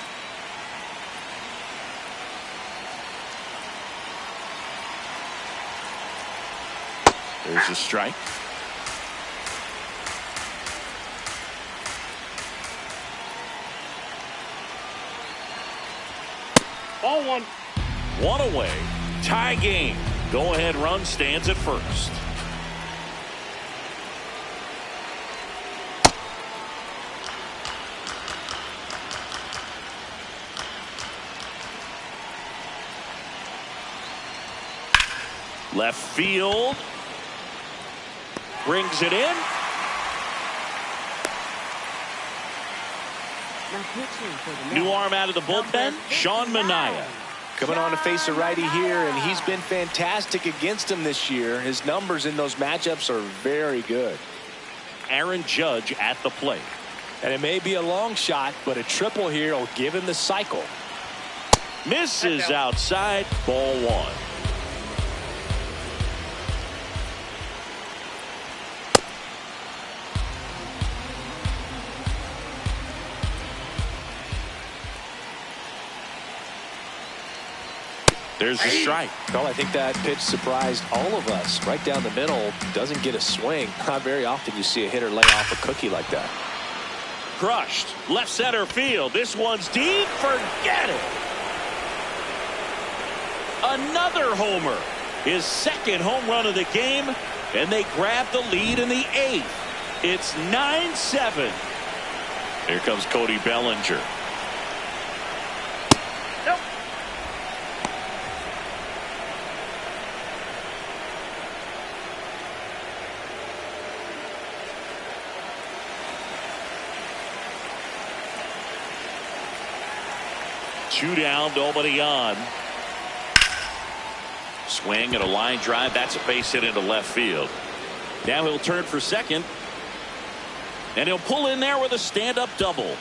There's a strike. Ball one. One away. Tie game. Go ahead run stands at first. Left field. Brings it in. Now pitching for the New Mets, arm out of the bullpen, number Sean 59. Manaea. Coming on to face a righty here, and he's been fantastic against him this year. His numbers in those matchups are very good. Aaron Judge at the plate. And it may be a long shot, but a triple here will give him the cycle. Misses outside, ball one. There's the strike. Well, I think that pitch surprised all of us. Right down the middle, doesn't get a swing. Not very often you see a hitter lay off a cookie like that. Crushed. Left center field. This one's deep. Forget it. Another homer. His second home run of the game. And they grab the lead in the 8th. It's 9-7. Here comes Cody Bellinger. Nope. Two down, nobody on. Swing and a line drive. That's a base hit into left field. Now he'll turn for second. And he'll pull in there with a stand-up double.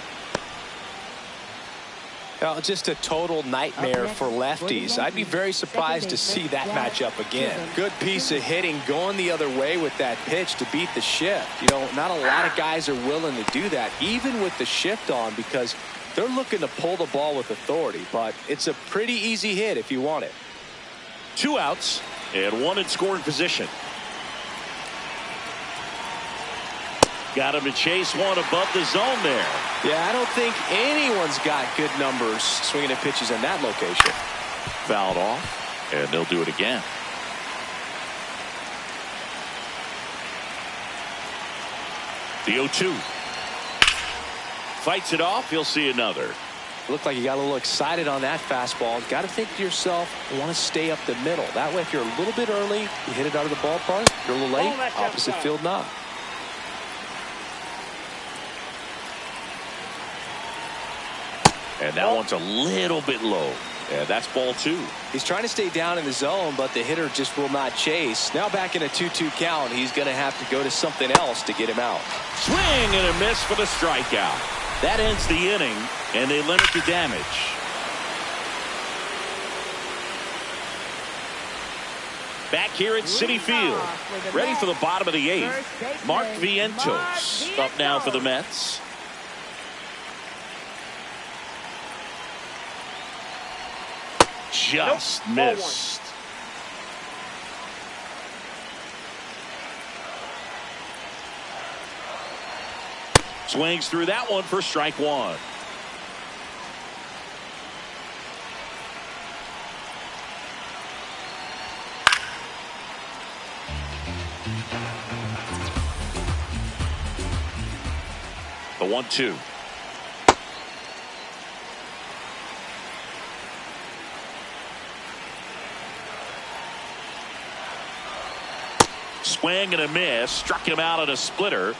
Just a total nightmare for lefties. I'd be very surprised to see that matchup again. Good piece of hitting going the other way with that pitch to beat the shift. You know, not a lot of guys are willing to do that, even with the shift on, because they're looking to pull the ball with authority. But it's a pretty easy hit if you want it. 2 outs and 1 in scoring position. Got him to chase one above the zone there. Yeah, I don't think anyone's got good numbers swinging at pitches in that location. Fouled off, and they'll do it again. The 0-2. Fights it off. He'll see another. Looked like you got a little excited on that fastball. Got to think to yourself, you want to stay up the middle. That way, if you're a little bit early, you hit it out of the ballpark. If you're a little late, opposite field not. And that one's a little bit low. And that's ball 2. He's trying to stay down in the zone, but the hitter just will not chase. Now back in a 2-2 count, he's going to have to go to something else to get him out. Swing and a miss for the strikeout. That ends the inning, and they limit the damage. Back here at Citi Field, ready for the bottom of the 8th. Mark Vientos up now for the Mets. Just missed. Swings through that one for strike 1. The 1-2. Swing and a miss. Struck him out at a splitter.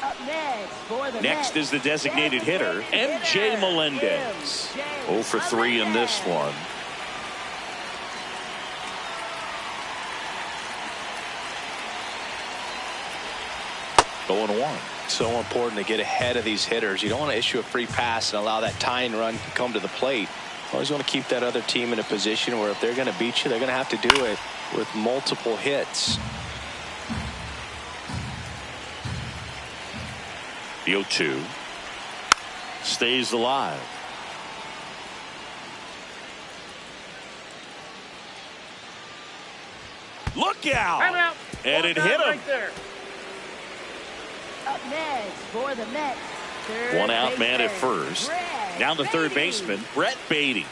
Up next for the Next Mets, is the designated hitter, MJ Melendez. 0 for 3 in this one. Going 1. So important to get ahead of these hitters. You don't want to issue a free pass and allow that tying run to come to the plate. Always want to keep that other team in a position where if they're going to beat you, they're going to have to do it with multiple hits. The 0-2 stays alive. Look out! I'm out. And Ball it down hit him. right there. Up next for the Mets, One out man at baseman, first. Brett Down the third Beatty. baseman, Brett Beatty.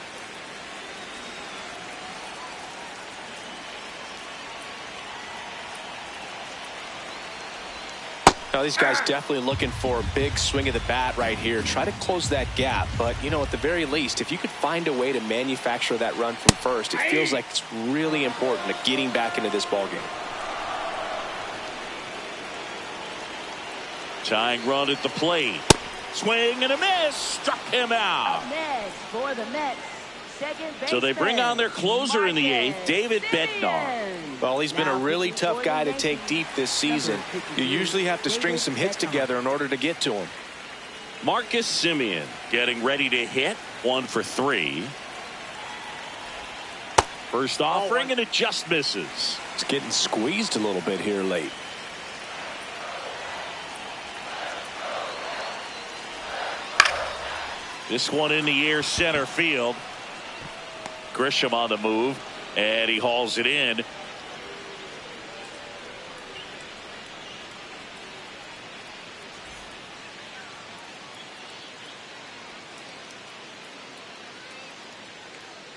Now, these guys definitely looking for a big swing of the bat right here. Try to close that gap. But, you know, at the very least, if you could find a way to manufacture that run from first, it feels like it's really important to getting back into this ballgame. Tying run at the plate. Swing and a miss. Struck him out. Up next for the Mets, second baseman. So they bring on their closer in the eighth, David Bednar. Well, he's been a really tough guy to take deep this season. You usually have to string some hits together in order to get to him. Marcus Semien getting ready to hit. 1 for 3. First offering, and it just misses. It's getting squeezed a little bit here late. This one in the air, center field. Grisham on the move, and he hauls it in.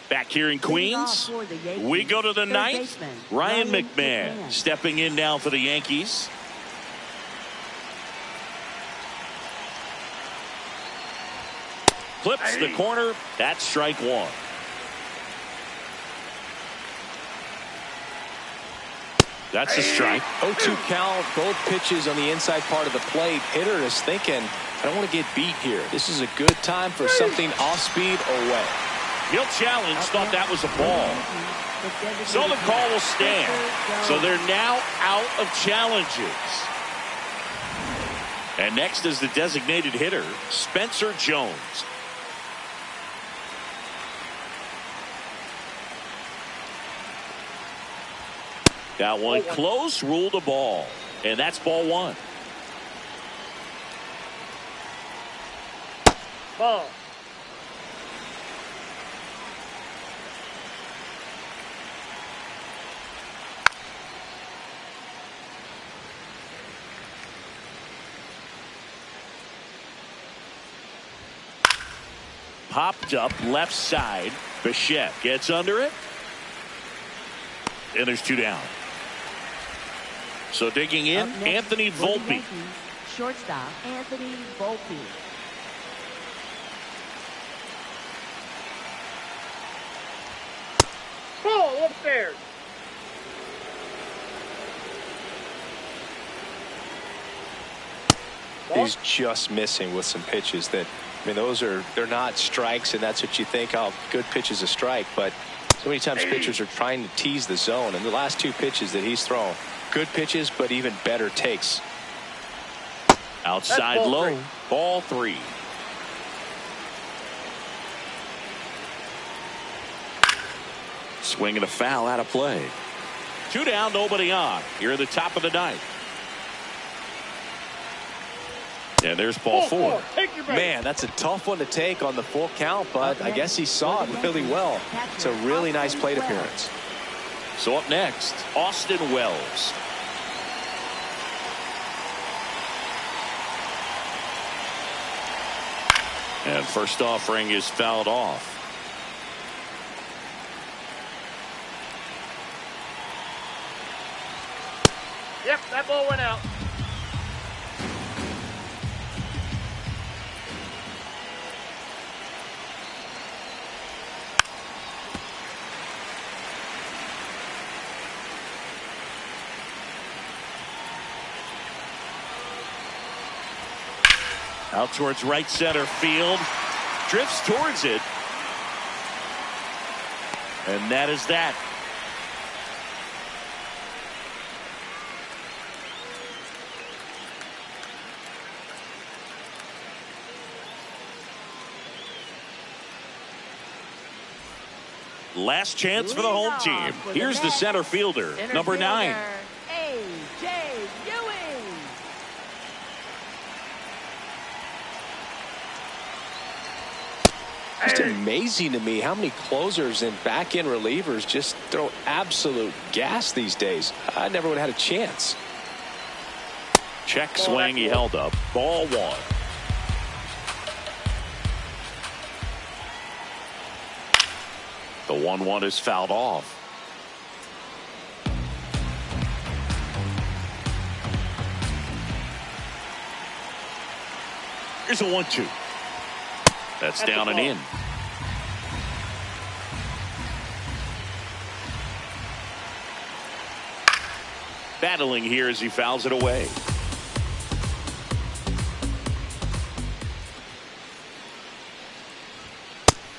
Back here in Queens, we go to the ninth. Ryan McMahon stepping in now for the Yankees. Clips the corner. That's strike 1. That's a strike. 0-2 count, both pitches on the inside part of the plate. Hitter is thinking, I don't want to get beat here. This is a good time for something off speed or away. He'll challenge, thought that was a ball. So the call will stand. So they're now out of challenges. And next is the designated hitter, Spencer Jones. That one close, ruled a ball. And that's ball 1. Ball. Popped up left side. Bichette gets under it. And there's 2 down. So digging in, Anthony Volpe. Shortstop, Anthony Volpe. Ball upstairs. He's just missing with some pitches that, I mean, they're not strikes, and that's what you think, oh, good pitch is a strike. But so many times pitchers are trying to tease the zone, and the last 2 pitches that he's thrown, good pitches, but even better takes. Outside ball low. 3. Ball 3. Swing and a foul out of play. 2 down, nobody on. Here at the top of the 9th. And there's ball 4. Man, that's a tough one to take on the full count, but I guess he saw it really well. It's a really nice plate appearance. So up next, Austin Wells. And first offering is fouled off. Yep, that ball went out. Out towards right center field. Drifts towards it. And that is that. Last chance for the home team. Here's the center fielder, number 9. A.J. Ewing. Just amazing to me how many closers and back-end relievers just throw absolute gas these days. I never would have had a chance. Check swing, he held up. Ball 1. The 1-1 is fouled off. Here's a 1-2. That's down and in. Battling here as he fouls it away.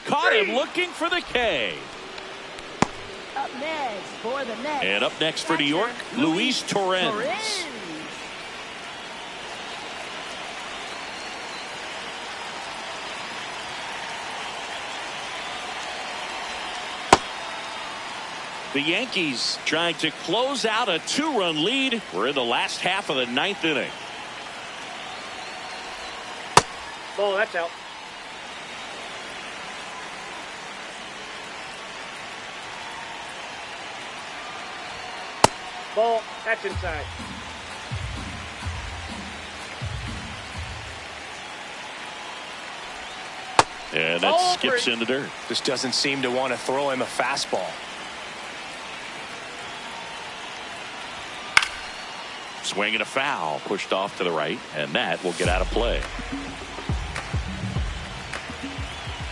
Caught him looking for the K. Up next for the Mets. And up next for New York, Luis Torrens. The Yankees trying to close out a 2-run lead. We're in the last half of the 9th inning. Ball, that's out. Ball, that's inside. And that skips in the dirt. Just doesn't seem to want to throw him a fastball. Swing and a foul, pushed off to the right, and that will get out of play.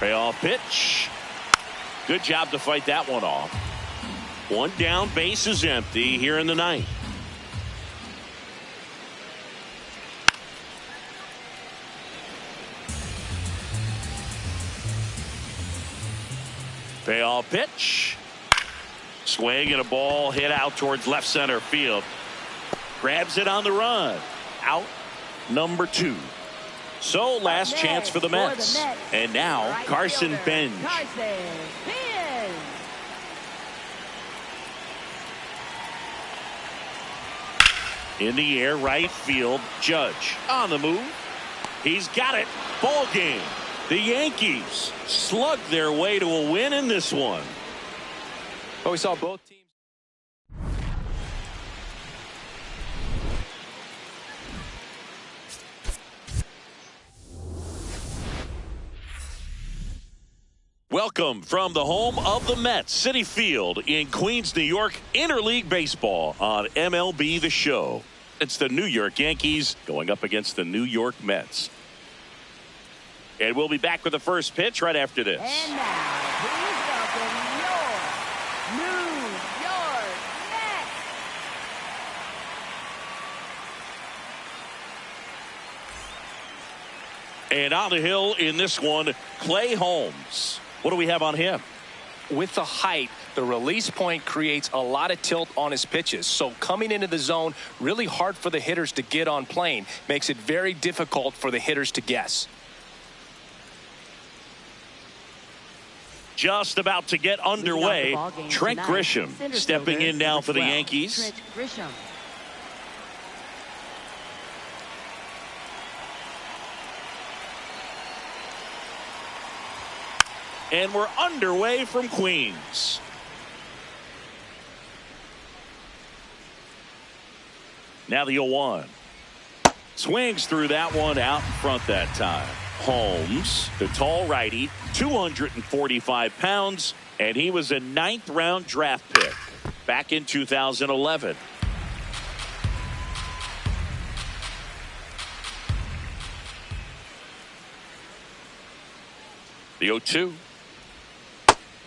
Payoff pitch. Good job to fight that one off. One down, base is empty here in the 9th. Payoff pitch. Swing and a ball hit out towards left center field. Grabs it on the run. Out number 2. So last chance for the Mets. And now Carson Bench. In the air, right field. Judge on the move. He's got it. Ball game. The Yankees slug their way to a win in this one. But we saw both teams. Welcome from the home of the Mets, Citi Field in Queens, New York, interleague baseball on MLB The Show. It's the New York Yankees going up against the New York Mets. And we'll be back with the first pitch right after this. And now, please welcome your New York Mets. And on the hill in this one, Clay Holmes. What do we have on him? With the height, the release point creates a lot of tilt on his pitches. So coming into the zone, really hard for the hitters to get on plane. Makes it very difficult for the hitters to guess. Just about to get underway. Trent Grisham stepping in now for the Yankees. Trent Grisham. And we're underway from Queens. Now the 0-1. Swings through that one out in front that time. Holmes, the tall righty, 245 pounds, and he was a 9th-round draft pick back in 2011. The 0-2.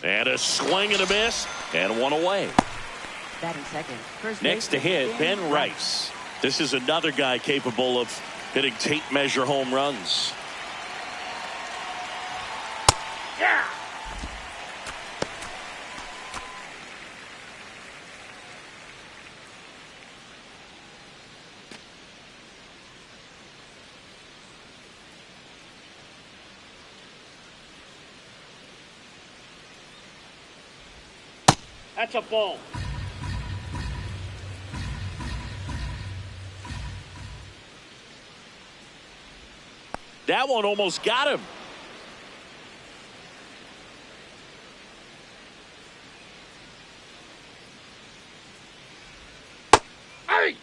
And a swing and a miss, and one away. Batting second. Next to hit, Ben Rice. This is another guy capable of hitting tape measure home runs. Yeah. That's a ball. That one almost got him. Hey!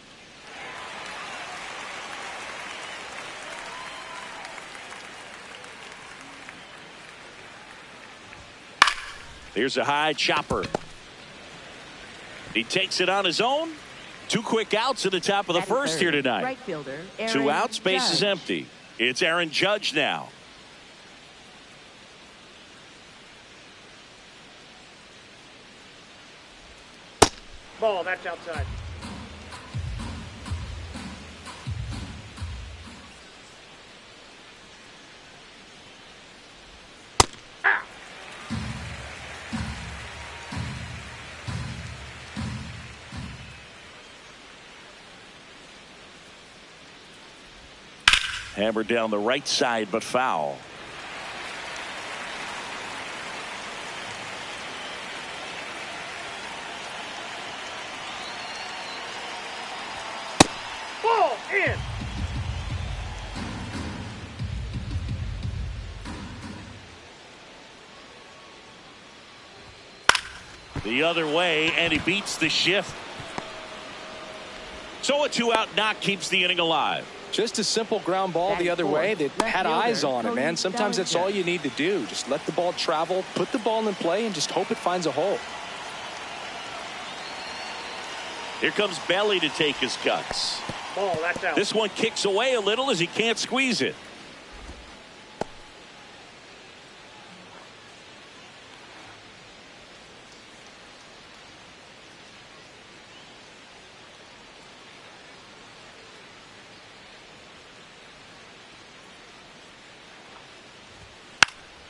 Here's a high chopper. He takes it on his own. 2 quick outs at the top of the first here tonight. Right fielder, 2 outs, base is empty. It's Aaron Judge now. Ball, that's outside. Hammered down the right side, but foul. Ball in. The other way, and he beats the shift. So a 2-out knock keeps the inning alive. Just a simple ground ball the other way that had eyes on it, man. Sometimes that's all you need to do. Just let the ball travel, put the ball in play, and just hope it finds a hole. Here comes Belly to take his cuts. Ball, that's out. This one kicks away a little as he can't squeeze it.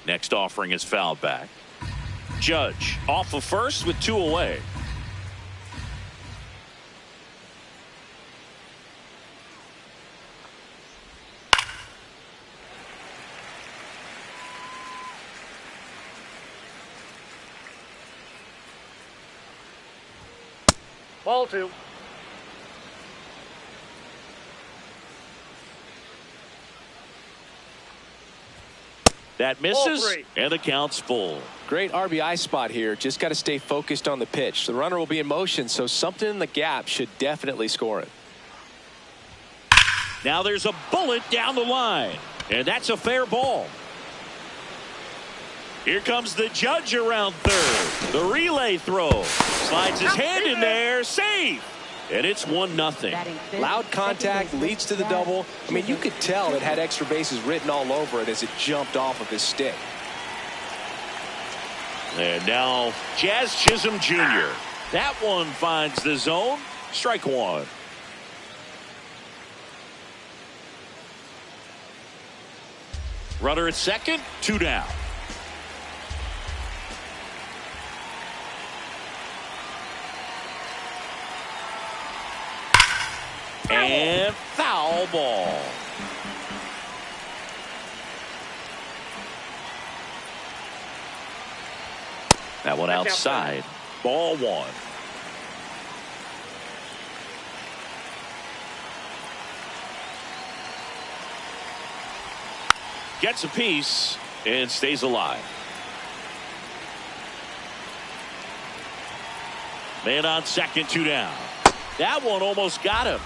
Next offering is fouled back. Judge off of first with 2 away. Ball 2. That misses, Ball 3. and the count's full. Great RBI spot here. Just got to stay focused on the pitch. The runner will be in motion, so something in the gap should definitely score it. Now there's a bullet down the line, and that's a fair ball. Here comes the Judge around third. The relay throw. Slides his hand in there. Save. And it's 1-0. Loud contact leads to the double. I mean, you could tell it had extra bases written all over it as it jumped off of his stick. And now Jazz Chisholm Jr. That one finds the zone. Strike 1. Runner at second, 2 down. And foul ball. That one outside. Ball 1. Gets a piece and stays alive. Man on second, 2 down. That one almost got him.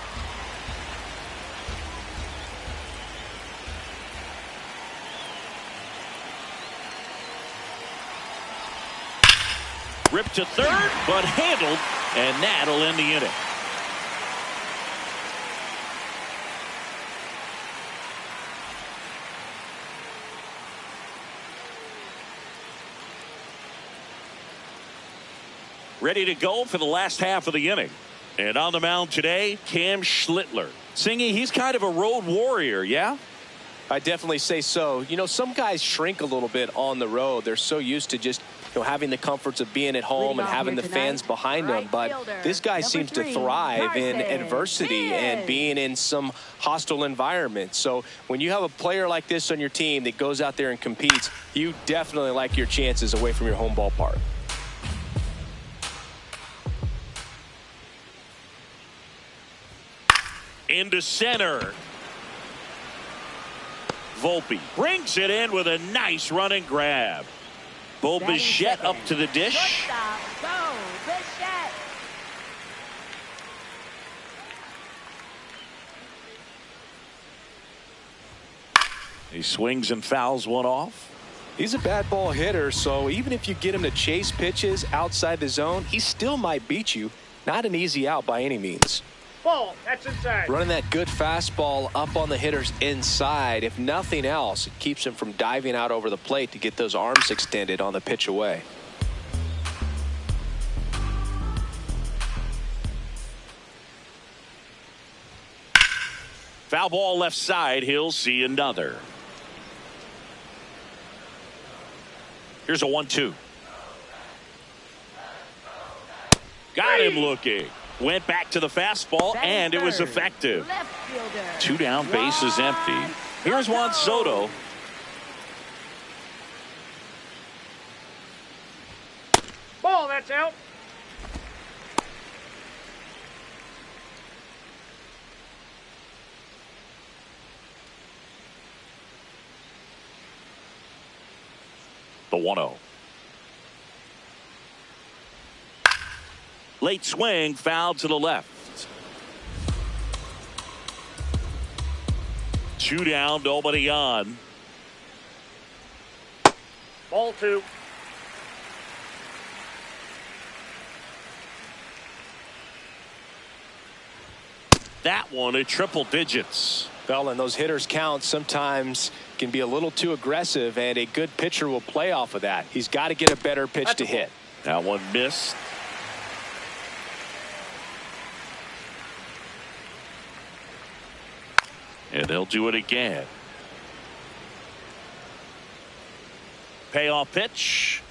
Ripped to third, but handled, and that'll end the inning. Ready to go for the last half of the inning. And on the mound today, Cam Schlittler. Singy, he's kind of a road warrior, yeah? I definitely say so. You know, some guys shrink a little bit on the road. They're so used to just having the comforts of being at home and having the fans behind them. But this guy seems to thrive in adversity and being in some hostile environment. So when you have a player like this on your team that goes out there and competes, you definitely like your chances away from your home ballpark. Into center. Volpe brings it in with a nice running grab. Bo Bichette up to the dish. Go, Bichette. He swings and fouls one off. He's a bad ball hitter, so even if you get him to chase pitches outside the zone, he still might beat you. Not an easy out by any means. Ball, that's inside. Running that good fastball up on the hitter's inside. If nothing else, it keeps him from diving out over the plate to get those arms extended on the pitch away. Foul ball left side. He'll see another. Here's a 1-2. Got him looking. Went back to the fastball, and it was effective. 2 down, base is empty. Here's Juan Soto. Ball, that's out. The 1-0. Late swing, foul to the left. 2 down, nobody on. Ball 2. That one at triple digits. Well, and those hitters count sometimes can be a little too aggressive, and a good pitcher will play off of that. He's got to get a better pitch to hit. That one missed. And they'll do it again. Payoff pitch.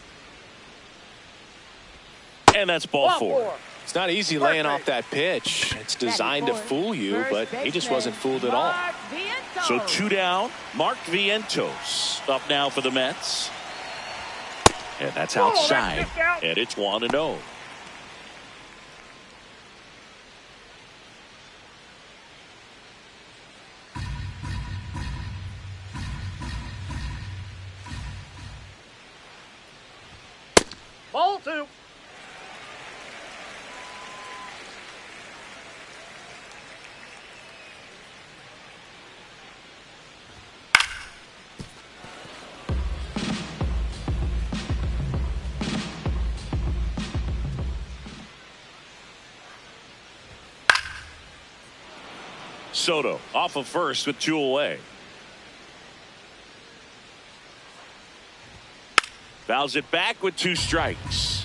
And that's ball 4. It's not easy laying off that pitch. It's designed to fool you, but he just wasn't fooled at all. So 2 down. Mark Vientos up now for the Mets. And that's outside. And it's 1-0. Ball 2. Soto off of first with 2 away. Fouls it back with 2 strikes.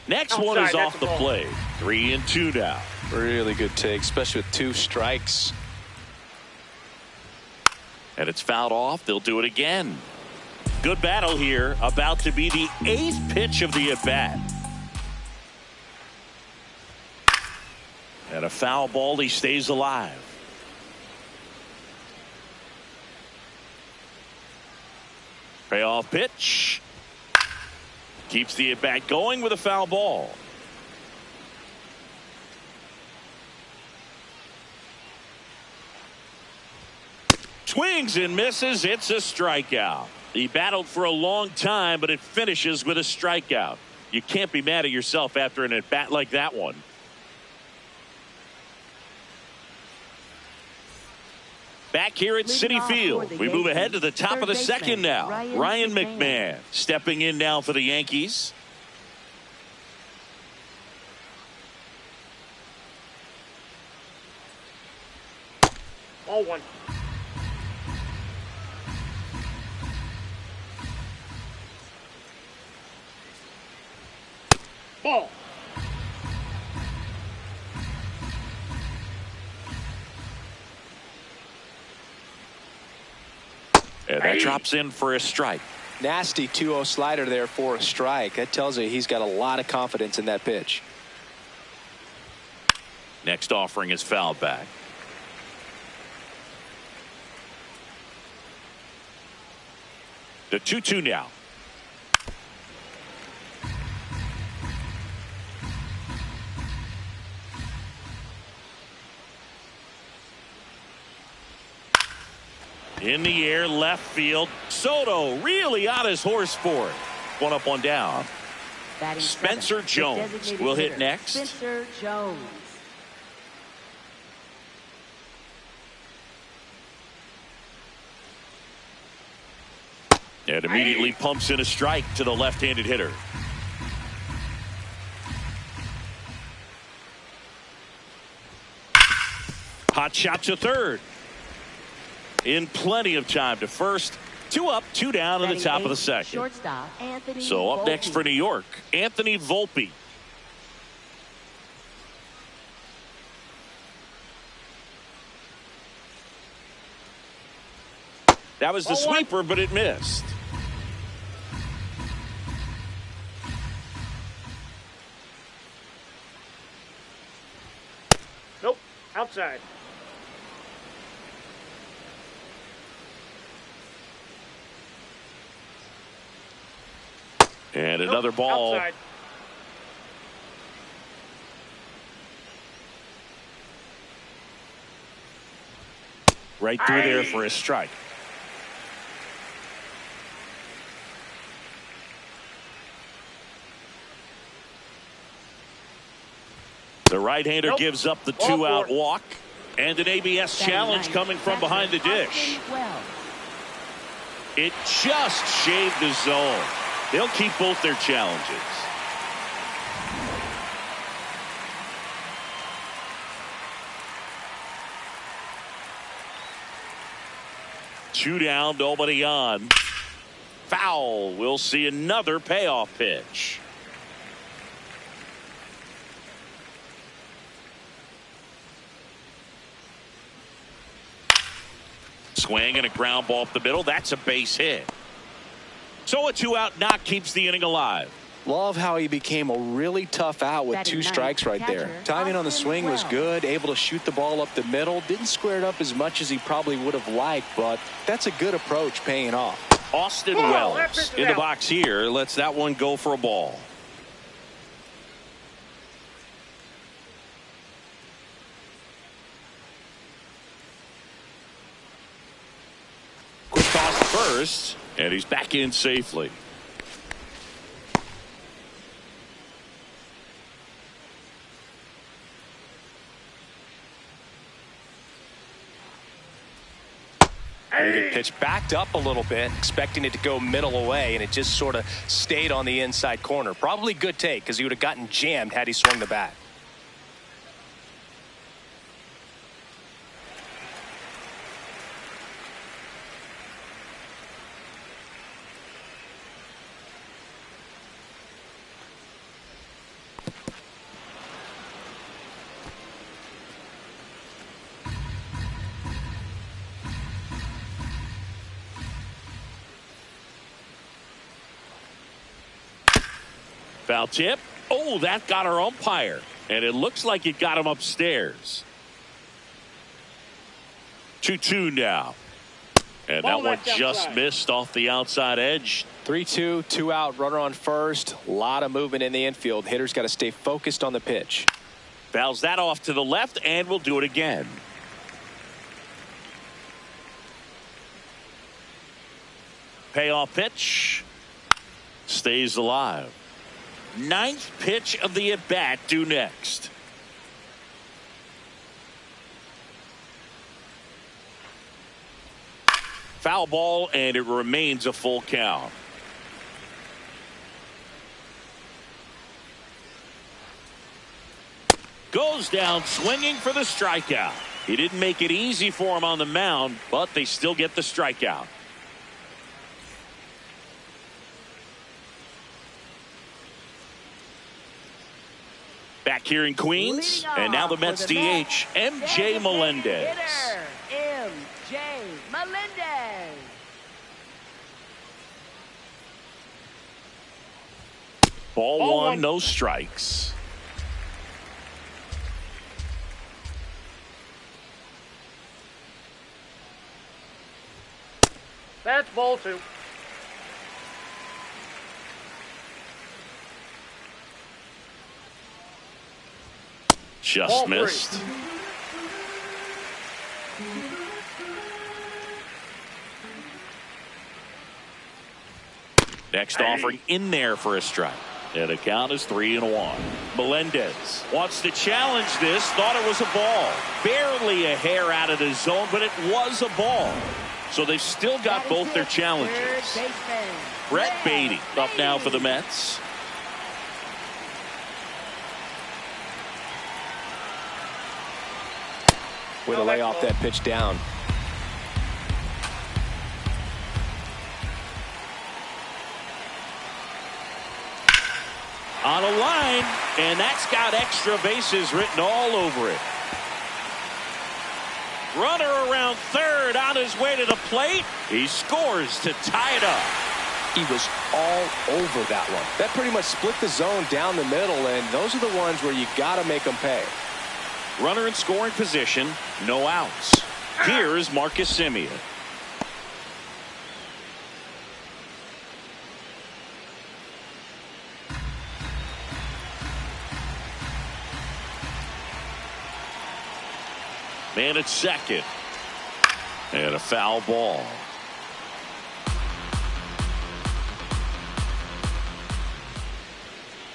Next one is off the plate. 3-2 now. Really good take, especially with 2 strikes. And it's fouled off. They'll do it again. Good battle here. About to be the 8th pitch of the at-bat. And a foul ball. He stays alive. Payoff pitch. Keeps the at-bat going with a foul ball. Swings and misses. It's a strikeout. He battled for a long time, but it finishes with a strikeout. You can't be mad at yourself after an at-bat like that one. Back here at Citi Field, we move ahead to the top of the second now. Ryan McMahon stepping in now for the Yankees. Ball 1. Ball. And that drops in for a strike. Nasty 2-0 slider there for a strike. That tells you he's got a lot of confidence in that pitch. Next offering is fouled back. The 2-2 now. In the air, left field. Soto really on his horse for it. 1 up, 1 down. Spencer Jones will hit next. Spencer Jones. And immediately pumps in a strike to the left-handed hitter. Hot shot to third. In plenty of time to first. 2 up, 2 down in the top of the second. Shortstop, Anthony So up Volpe. next for New York, Anthony Volpe. That was the sweeper, but it missed. Nope. Outside. And another ball. Outside. Right through there for a strike. The right-hander gives up the 2-out walk. And an ABS challenge coming from behind the dish. It just shaved the zone. They'll keep both their challenges. Two down, nobody on. Foul. We'll see another payoff pitch. Swing and a ground ball up the middle. That's a base hit. So a 2-out knock keeps the inning alive. Love how he became a really tough out with 2 strikes right there. Timing on the swing was good, able to shoot the ball up the middle. Didn't square it up as much as he probably would have liked, but that's a good approach paying off. Austin Wells in the box here. Lets that one go for a ball. Quick toss to first, and he's back in safely. The pitch backed up a little bit, expecting it to go middle away, and it just sort of stayed on the inside corner. Probably good take, because he would have gotten jammed had he swung the bat. Foul tip. Oh, that got our umpire. And it looks like it got him upstairs. 2-2 now. And that one just missed off the outside edge. 3-2, 2-out, runner on first. A lot of movement in the infield. Hitter's got to stay focused on the pitch. Fouls that off to the left, and we'll do it again. Payoff pitch. Stays alive. 9th pitch of the at-bat due next. Foul ball, and it remains a full count. Goes down swinging for the strikeout. He didn't make it easy for him on the mound, but they still get the strikeout. Back here in Queens, and now the Mets DH, MJ Melendez. MJ Melendez. Ball one, no strikes. That's ball 2. Just missed. Next offering in there for a strike. And the count is 3-1. Melendez wants to challenge this. Thought it was a ball. Barely a hair out of the zone, but it was a ball. So they've still got both their challenges. Brett Beatty up now for the Mets. Way to lay off that pitch down. On a line, and that's got extra bases written all over it. Runner around third on his way to the plate. He scores to tie it up. He was all over that one. That pretty much split the zone down the middle, and those are the ones where you got to make them pay. Runner in scoring position, no outs. Here is Marcus Semien. Man at second. And a foul ball.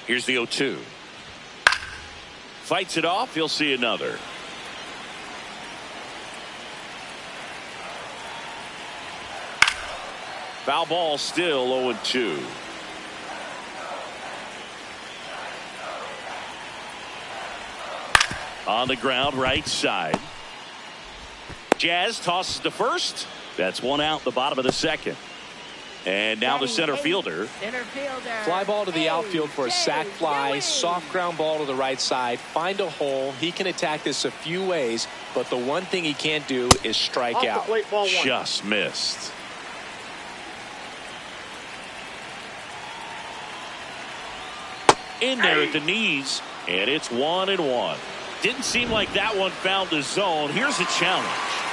Here's the 0-2. Fights it off. He'll see another. Foul ball, still 0-2. On the ground, right side. Jazz tosses to first. That's one out in the bottom of the second. And now the center fielder. Fly ball to the outfield for a sac fly. Soft ground ball to the right side. Find a hole. He can attack this a few ways, but the one thing he can't do is strike out. Just missed. In there at the knees, and it's 1-1. Didn't seem like that one found the zone. Here's a challenge.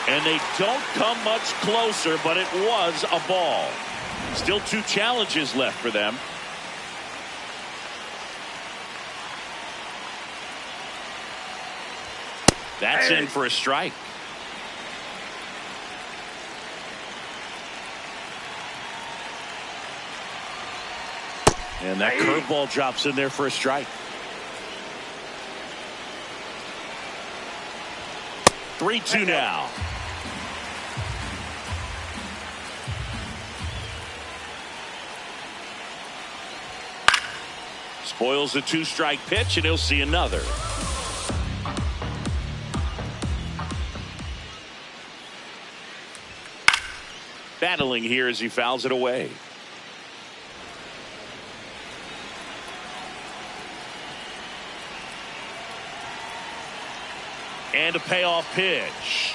And they don't come much closer, but it was a ball. Still 2 challenges left for them. That's in for a strike. And that curveball drops in there for a strike. 3-2 now. Spoils the 2-strike pitch, and he'll see another. Battling here as he fouls it away. And a payoff pitch.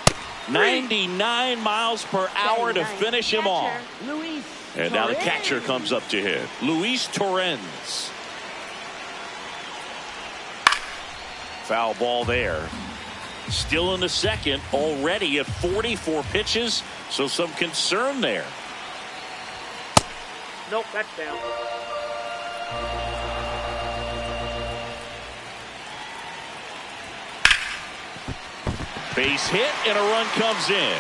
99 miles per hour to finish him off. And now the catcher comes up to hit. Luis Torrens. Foul ball there. Still in the second, already at 44 pitches, so some concern there. Nope, that's down. Base hit, and a run comes in.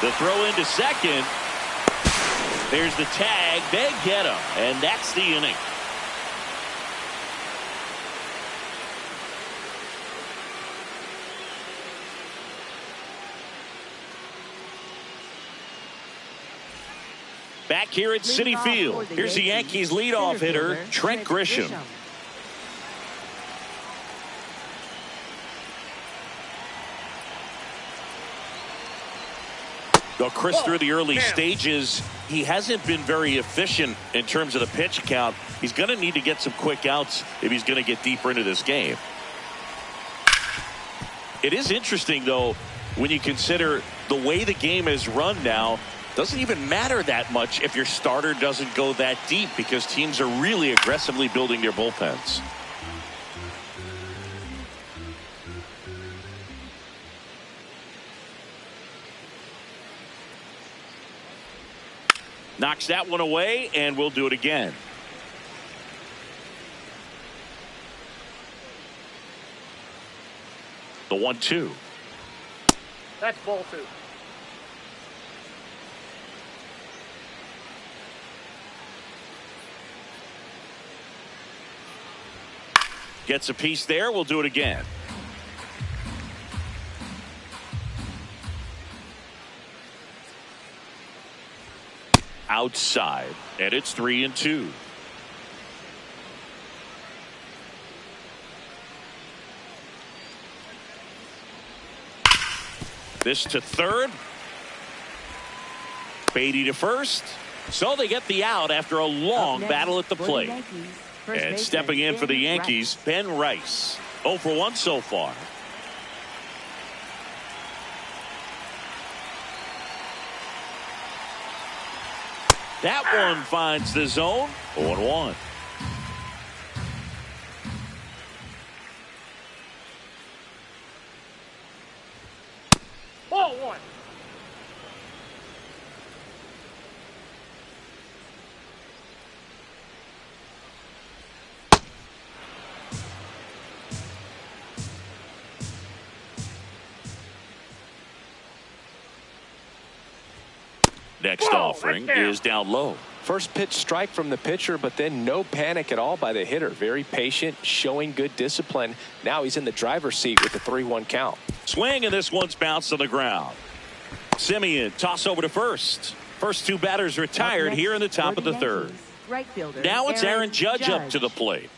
The throw into second. There's the tag. They get him, and that's the inning. Back here at Citi Field, here's the Yankees leadoff hitter, Trent Grisham. Well, Chris, through the early stages, he hasn't been very efficient in terms of the pitch count. He's going to need to get some quick outs if he's going to get deeper into this game. It is interesting, though, when you consider the way the game is run now. Doesn't even matter that much if your starter doesn't go that deep, because teams are really aggressively building their bullpens. Knocks that one away, and we'll do it again. The 1-2. That's ball 2. Gets a piece there. We'll do it again. outside, and it's 3-2. This to third. Beatty to first. So they get the out after a long battle at the plate. And stepping in for the Yankees, Ben Rice. 0 for 1 so far. That one finds the zone. 0-1. Ball one. Next offering is down low. First pitch strike from the pitcher, but then no panic at all by the hitter. Very patient, showing good discipline. Now he's in the driver's seat with the 3-1 count. Swing, and this one's bounced to the ground. Simeon toss over to first. First two batters retired here in the top of the third. Right fielder, now it's Aaron Judge up to the plate.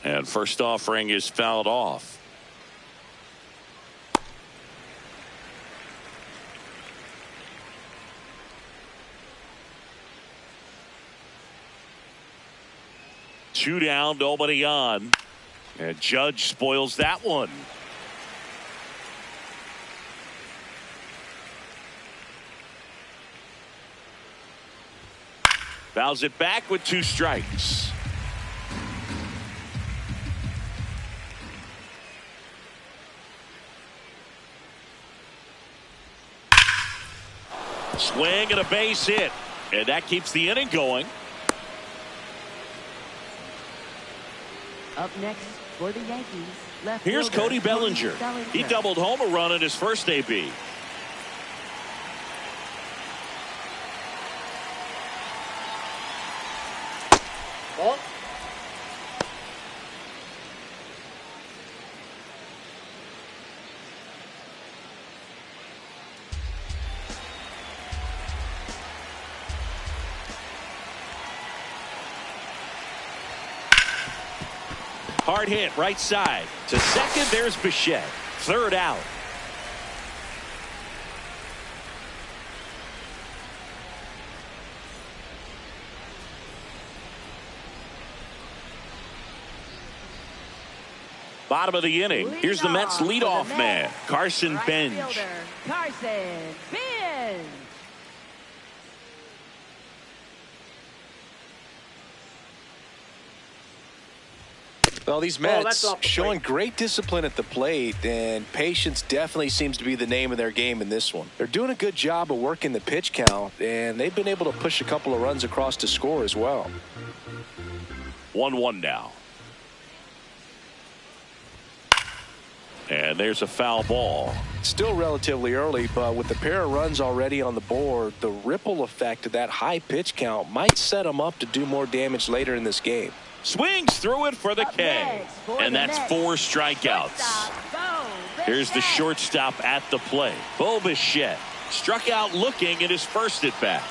And first offering is fouled off. Two down, nobody on. And Judge spoils that one. Fouls it back with 2 strikes. Swing and a base hit. And that keeps the inning going. Up next for the Yankees. Left Here's fielder, Cody Bellinger. He doubled home a run in his first AB. Ball. Hard hit right side. To second, there's Bichette. Third out. Bottom of the inning. Here's the Mets leadoff man, Carson Bench. Carson Bench. Well, these Mets showing great discipline at the plate, and patience definitely seems to be the name of their game in this one. They're doing a good job of working the pitch count, and they've been able to push a couple of runs across to score as well. 1-1 now. And there's a foul ball. Still relatively early, but with the pair of runs already on the board, the ripple effect of that high pitch count might set them up to do more damage later in this game. Swings through it for the K. And that's 4 strikeouts. Here's the shortstop at the plate. Bo Bichette struck out looking in his first at bat.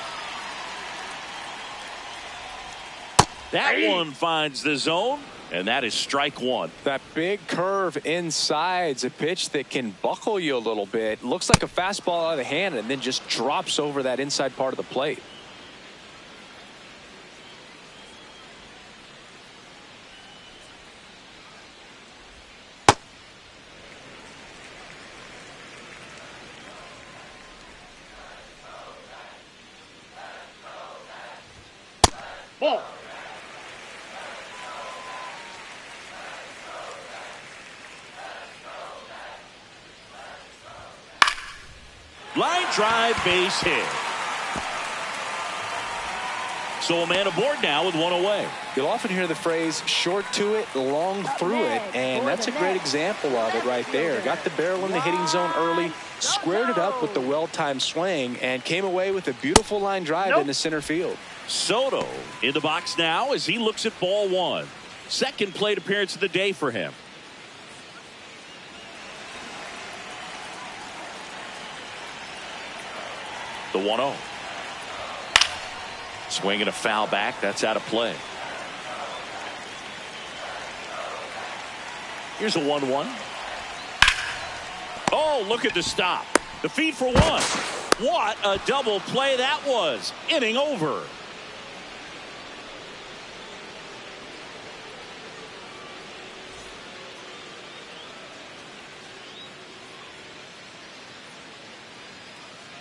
That one finds the zone, and that is strike 1. That big curve inside's a pitch that can buckle you a little bit. Looks like a fastball out of the hand and then just drops over that inside part of the plate. Ball. Line drive, base hit. So a man aboard now with 1 away. You'll often hear the phrase short to it, long through it, and that's a great example of it right there. Got the barrel in the hitting zone early, squared it up with the well-timed swing, and came away with a beautiful line drive into center field. Soto in the box now as he looks at ball 1. Second plate appearance of the day for him. The 1-0. Swinging a foul back. That's out of play. Here's a 1-1. Oh, look at the stop. The feed for one. What a double play that was. Inning over.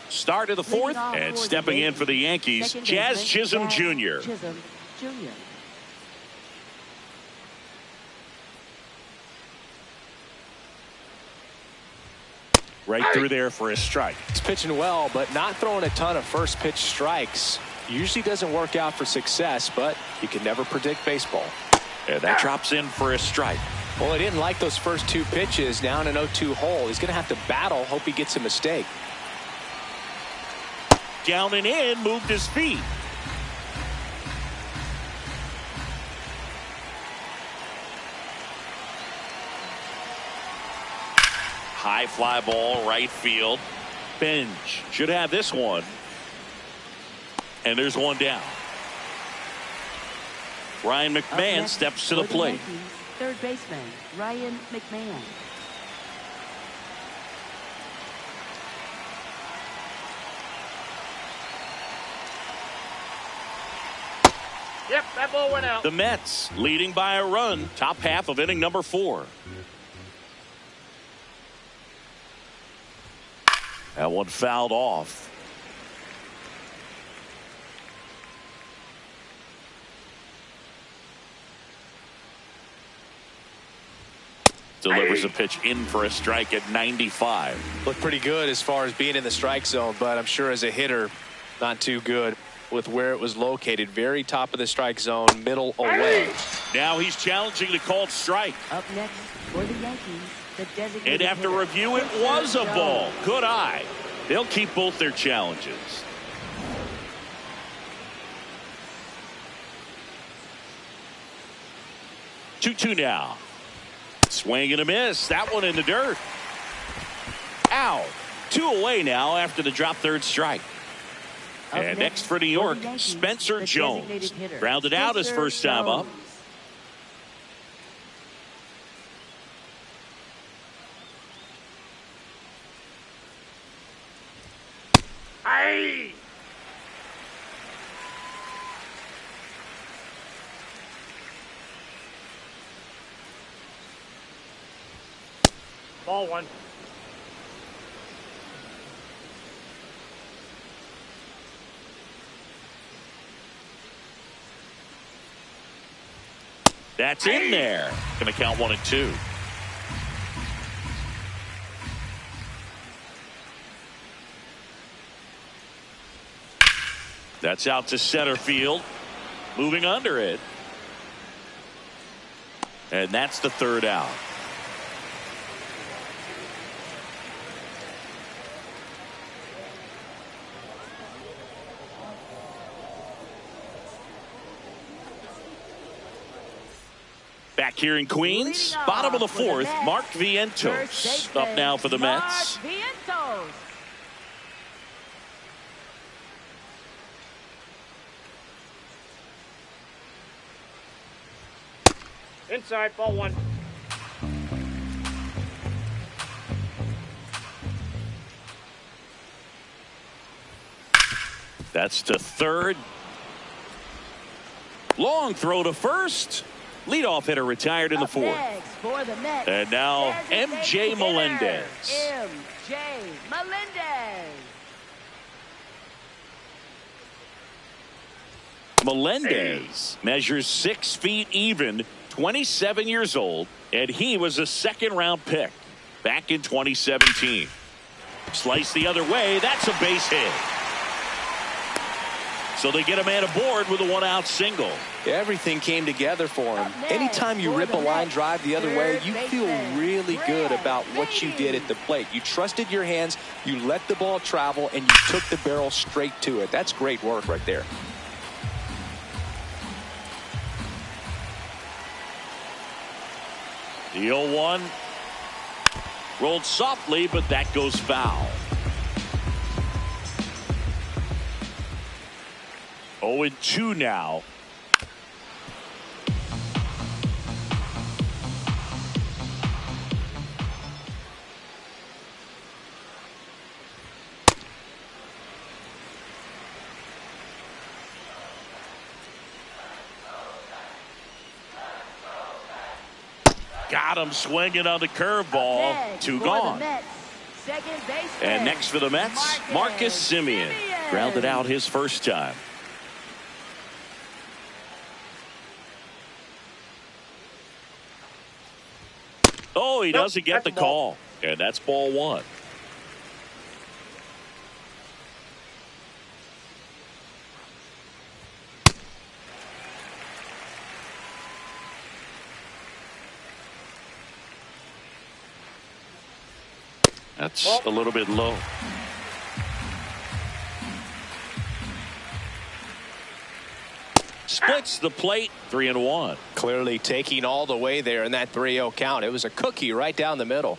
Start of the fourth, and stepping in for the Yankees, Jazz Chisholm Jr. Right through there for a strike. He's pitching well, but not throwing a ton of first pitch strikes. Usually doesn't work out for success, but you can never predict baseball. And that drops in for a strike. Well, he didn't like those first two pitches. Now in an 0-2 hole, he's going to have to battle. Hope he gets a mistake. Down and in, moved his feet. High fly ball, right field. Bench should have this one. And there's one down. Ryan McMahon steps to the plate. Yankees, third baseman, Ryan McMahon. Yep, that ball went out. The Mets leading by a run. Top half of inning number 4. That one fouled off. Delivers a pitch in for a strike at 95. Looked pretty good as far as being in the strike zone, but I'm sure as a hitter, not too good with where it was located. Very top of the strike zone, middle away. Now he's challenging the called strike. Up next for the Yankees, the designated And after hitter, review, it was a ball. Good eye. They'll keep both their challenges. Two now. Swing and a miss. That one in the dirt. Ow. 2 away now after the drop third strike. And next for New York, Spencer Jones. Grounded out his first time up. Aye. Ball one. That's in there. Going to count 1 and 2. That's out to center field. Moving under it. And that's the third out. Back here in Queens, bottom of the fourth, Mark Vientos up now for the Mets. Inside, ball one. That's to third. Long throw to first. Leadoff hitter retired in the fourth. And now MJ Melendez. MJ Melendez. Melendez measures 6 feet even, 27 years old, and he was a second-round pick back in 2017. Slice the other way. That's a base hit. So they get a man aboard with a 1-out single. Everything came together for him. Anytime you rip a line drive the other way, you feel really good about what you did at the plate. You trusted your hands, you let the ball travel, and you took the barrel straight to it. That's great work right there. The 0-1 rolled softly, but that goes foul. 0-2 now. Got him swinging on the curveball. 2 gone. And next for the Mets, Marcus Semien. Grounded out his first time. Oh, he doesn't get the call. And that's ball 1. That's a little bit low. Splits the plate, 3-1. Clearly taking all the way there in that 3-0 count. It was a cookie right down the middle.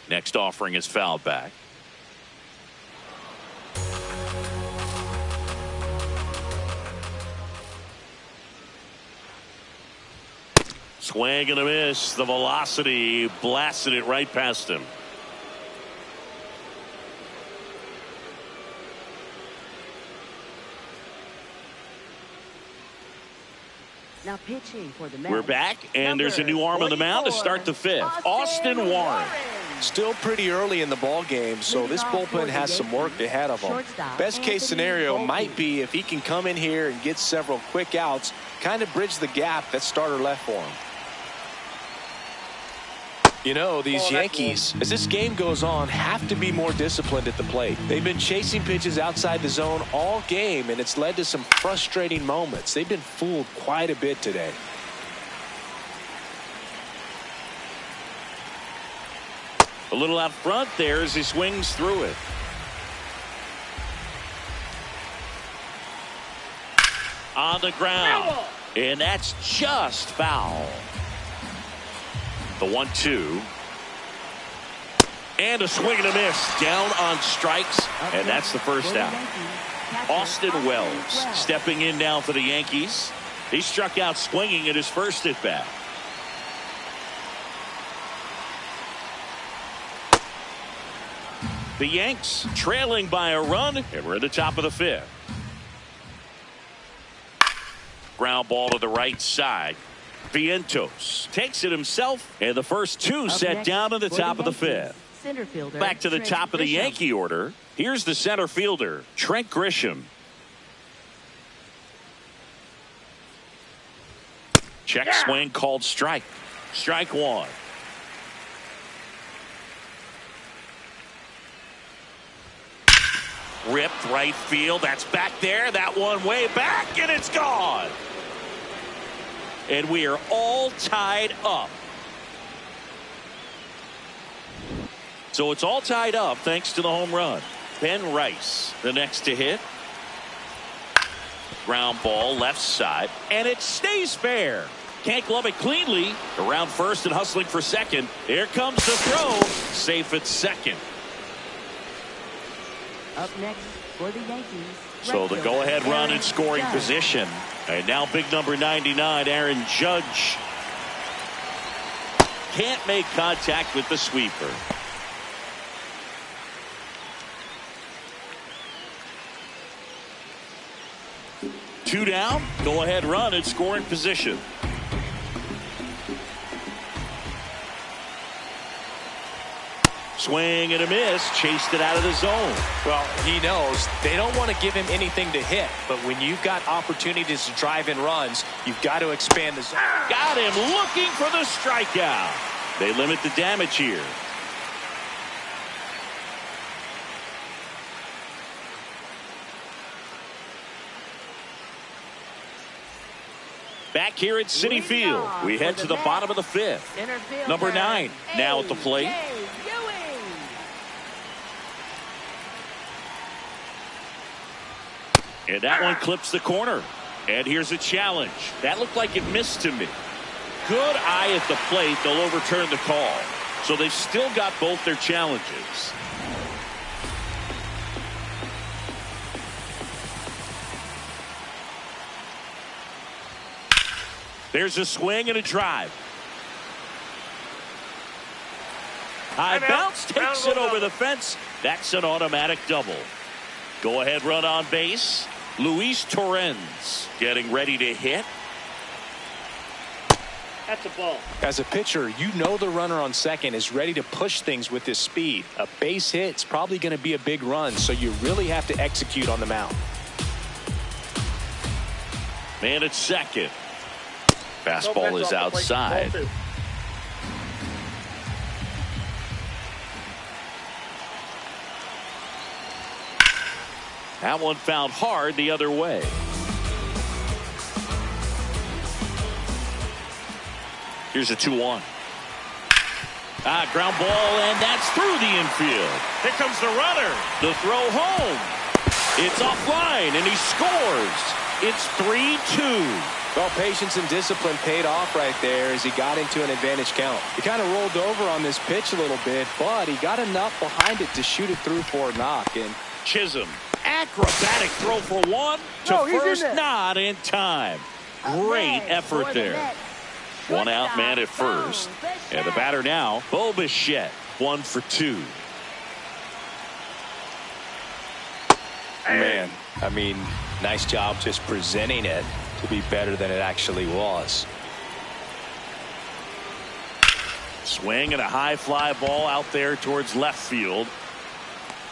Next offering is fouled back. Swing and a miss. The velocity blasted it right past him. Now pitching for the Mets. We're back, and there's a new arm on the mound to start the 5th. Austin Warren. Still pretty early in the ball game, so this bullpen has some work ahead of them. Best case scenario might be if he can come in here and get several quick outs, kind of bridge the gap that starter left for him. You know, these Yankees, as this game goes on, have to be more disciplined at the plate. They've been chasing pitches outside the zone all game, and it's led to some frustrating moments. They've been fooled quite a bit today. A little out front there as he swings through it. On the ground. And that's just foul. The 1-2. And a swing and a miss. Down on strikes. And that's the first out. Austin Wells stepping in now for the Yankees. He struck out swinging at his first at bat. The Yanks trailing by a run, and we're at the top of the 5th. Ground ball to the right side. Vientos takes it himself, and the first 2 set down in the top of the 5th. Back to the top of the Yankee order. Here's the center fielder, Trent Grisham. Check swing called strike. Strike 1. Ripped right field. That's back there. That one way back, and it's gone. And we are all tied up. So it's all tied up thanks to the home run. Ben Rice, the next to hit. Ground ball left side, and it stays fair. Can't glove it cleanly. Around first and hustling for second. Here comes the throw. Safe at second. Up next for the Yankees. So the go-ahead run in scoring position. And now big number 99, Aaron Judge. Can't make contact with the sweeper. Two down. Go-ahead run in scoring position. Swing and a miss. Chased it out of the zone. Well, he knows they don't want to give him anything to hit, but when you've got opportunities to drive in runs, you've got to expand the zone. Got him looking for the strikeout. They limit the damage here. Back here at Citi Field, we head to the bottom of the 5th. Number 9 now at the plate. And that one clips the corner. And here's a challenge. That looked like it missed to me. Good eye at the plate. They'll overturn the call. So they've still got both their challenges. There's a swing and a drive. High I'm bounce out. takes Ground it rule over double. the fence. That's an automatic double. Go ahead run on base. Luis Torrens getting ready to hit. That's a ball. As a pitcher, you know the runner on second is ready to push things with his speed. A base hit's probably going to be a big run, so you really have to execute on the mound. Man at second. No Fastball bets is off the plate. outside. Ball 2. That one found hard the other way. Here's a 2-1. Ground ball, and that's through the infield. Here comes the runner. The throw home. It's offline, and he scores. It's 3-2. Well, patience and discipline paid off right there as he got into an advantage count. He kind of rolled over on this pitch a little bit, but he got enough behind it to shoot it through for a knock. And Chisholm, acrobatic throw for one to first, not in time. Great effort there. One out man at first. And the batter now, Bo Bichette, 1 for 2. man, I mean, nice job just presenting it to be better than it actually was. Swing and a high fly ball out there towards left field.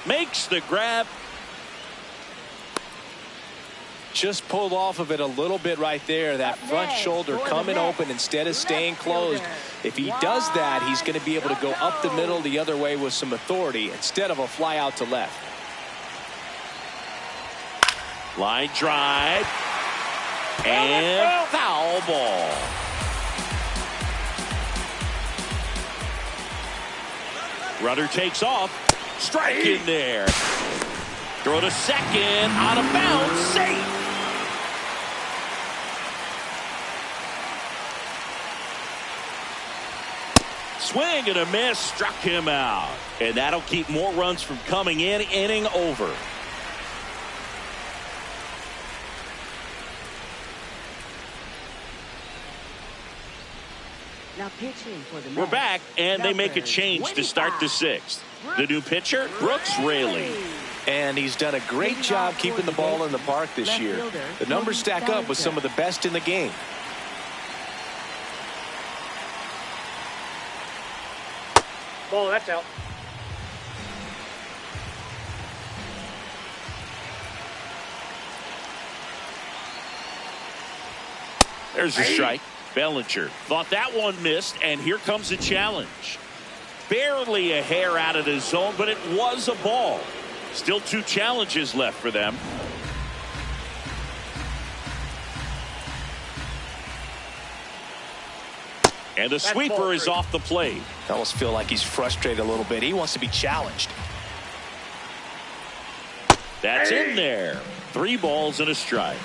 Makes the grab. Just pulled off of it a little bit right there. That front shoulder coming open instead of staying closed. If he does that, he's going to be able to go up the middle the other way with some authority instead of a fly out to left. Line drive. And foul ball. Runner takes off. Strike in there. Throw to second. Out of bounds. Safe. Swing and a miss. Struck him out. And that'll keep more runs from coming in. Inning over. Now pitching for the We're back, and they make a change to start the sixth. The new pitcher, Brooks Raley. And he's done a great job keeping the ball in the park this year. The numbers stack up with some of the best in the game. Ball, that's out. There's a strike. Bellinger thought that one missed, and here comes a challenge. Barely a hair out of the zone, but it was a ball. Still 2 challenges left for them. And the sweeper is off the plate. I almost feel like he's frustrated a little bit. He wants to be challenged. That's in there. 3 balls and a strike.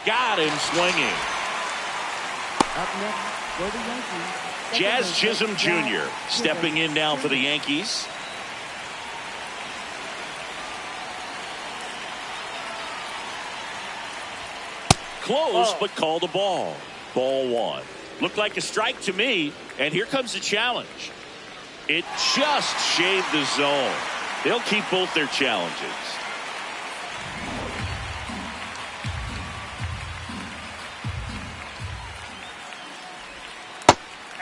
Got him swinging. Up next for the Yankees. Jazz Chisholm Jr. stepping in now for the Yankees. Close, but called a ball. Ball 1. Looked like a strike to me, and here comes the challenge. It just shaved the zone. They'll keep both their challenges.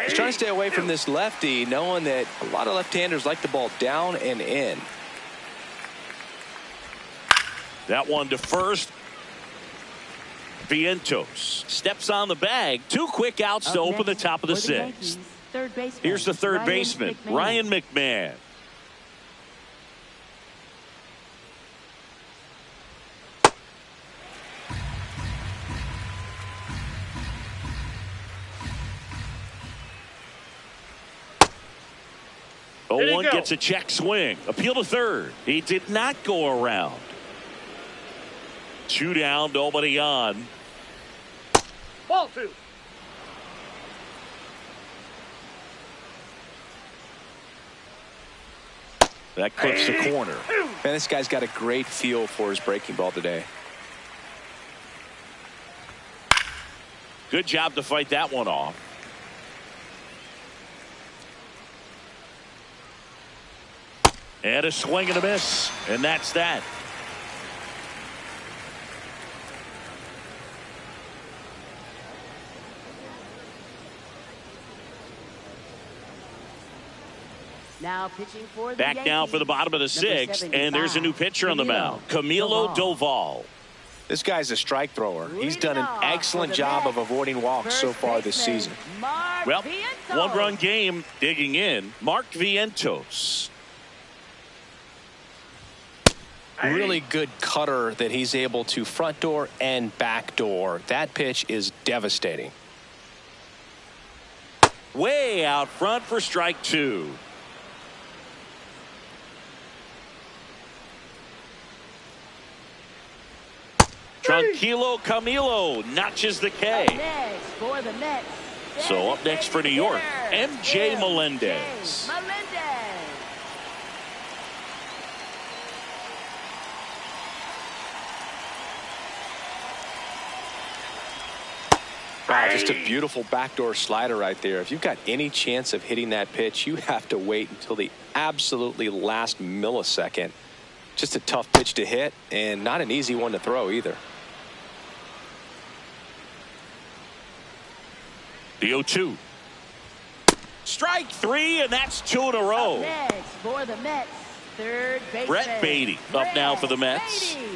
He's trying to stay away from this lefty, knowing that a lot of left-handers like the ball down and in. That one to first. Vientos steps on the bag. 2 quick outs to open the top of the 6th. Here's the third baseman, Ryan McMahon. One gets a check swing. Appeal to third. He did not go around. 2 down, nobody on. Ball 2. That clips the corner. Man, this guy's got a great feel for his breaking ball today. Good job to fight that one off. And a swing and a miss. And that's that. Now pitching for the Back Yankees, now for the bottom of the sixth, and there's a new pitcher on the mound, Camilo Doval. This guy's a strike thrower. He's done an excellent job of avoiding walks so far this season. Well, one-run game digging in. Mark Vientos. Really good cutter that he's able to front door and back door. That pitch is devastating. Way out front for strike two. Tranquilo Camilo notches the K. Next for the Mets. So up next for New York, MJ Melendez. Wow, just a beautiful backdoor slider right there. If you've got any chance of hitting that pitch, you have to wait until the absolutely last millisecond. Just a tough pitch to hit, and not an easy one to throw either. The 0-2. Strike three, and that's two in a row. Next for the Mets, third baseman. Brett Beatty up now for the Mets. Beatty.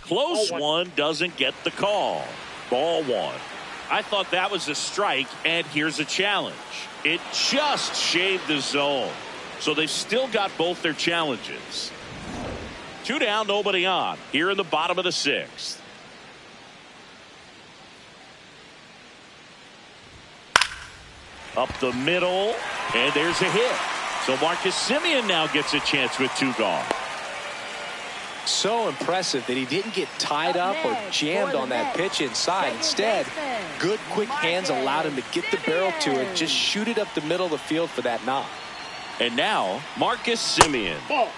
Close one, doesn't get the call. Ball one. I thought that was a strike, and here's a challenge. It just shaved the zone. So they've still got both their challenges. Two down, nobody on. Here in the bottom of the sixth. Up the middle, and there's a hit. So Marcus Semien now gets a chance with two gone. So impressive that he didn't get tied up or jammed on that pitch inside. Instead, good quick hands allowed him to get the barrel to it, just shoot it up the middle of the field for that knock. And now, Marcus Semien. Ball.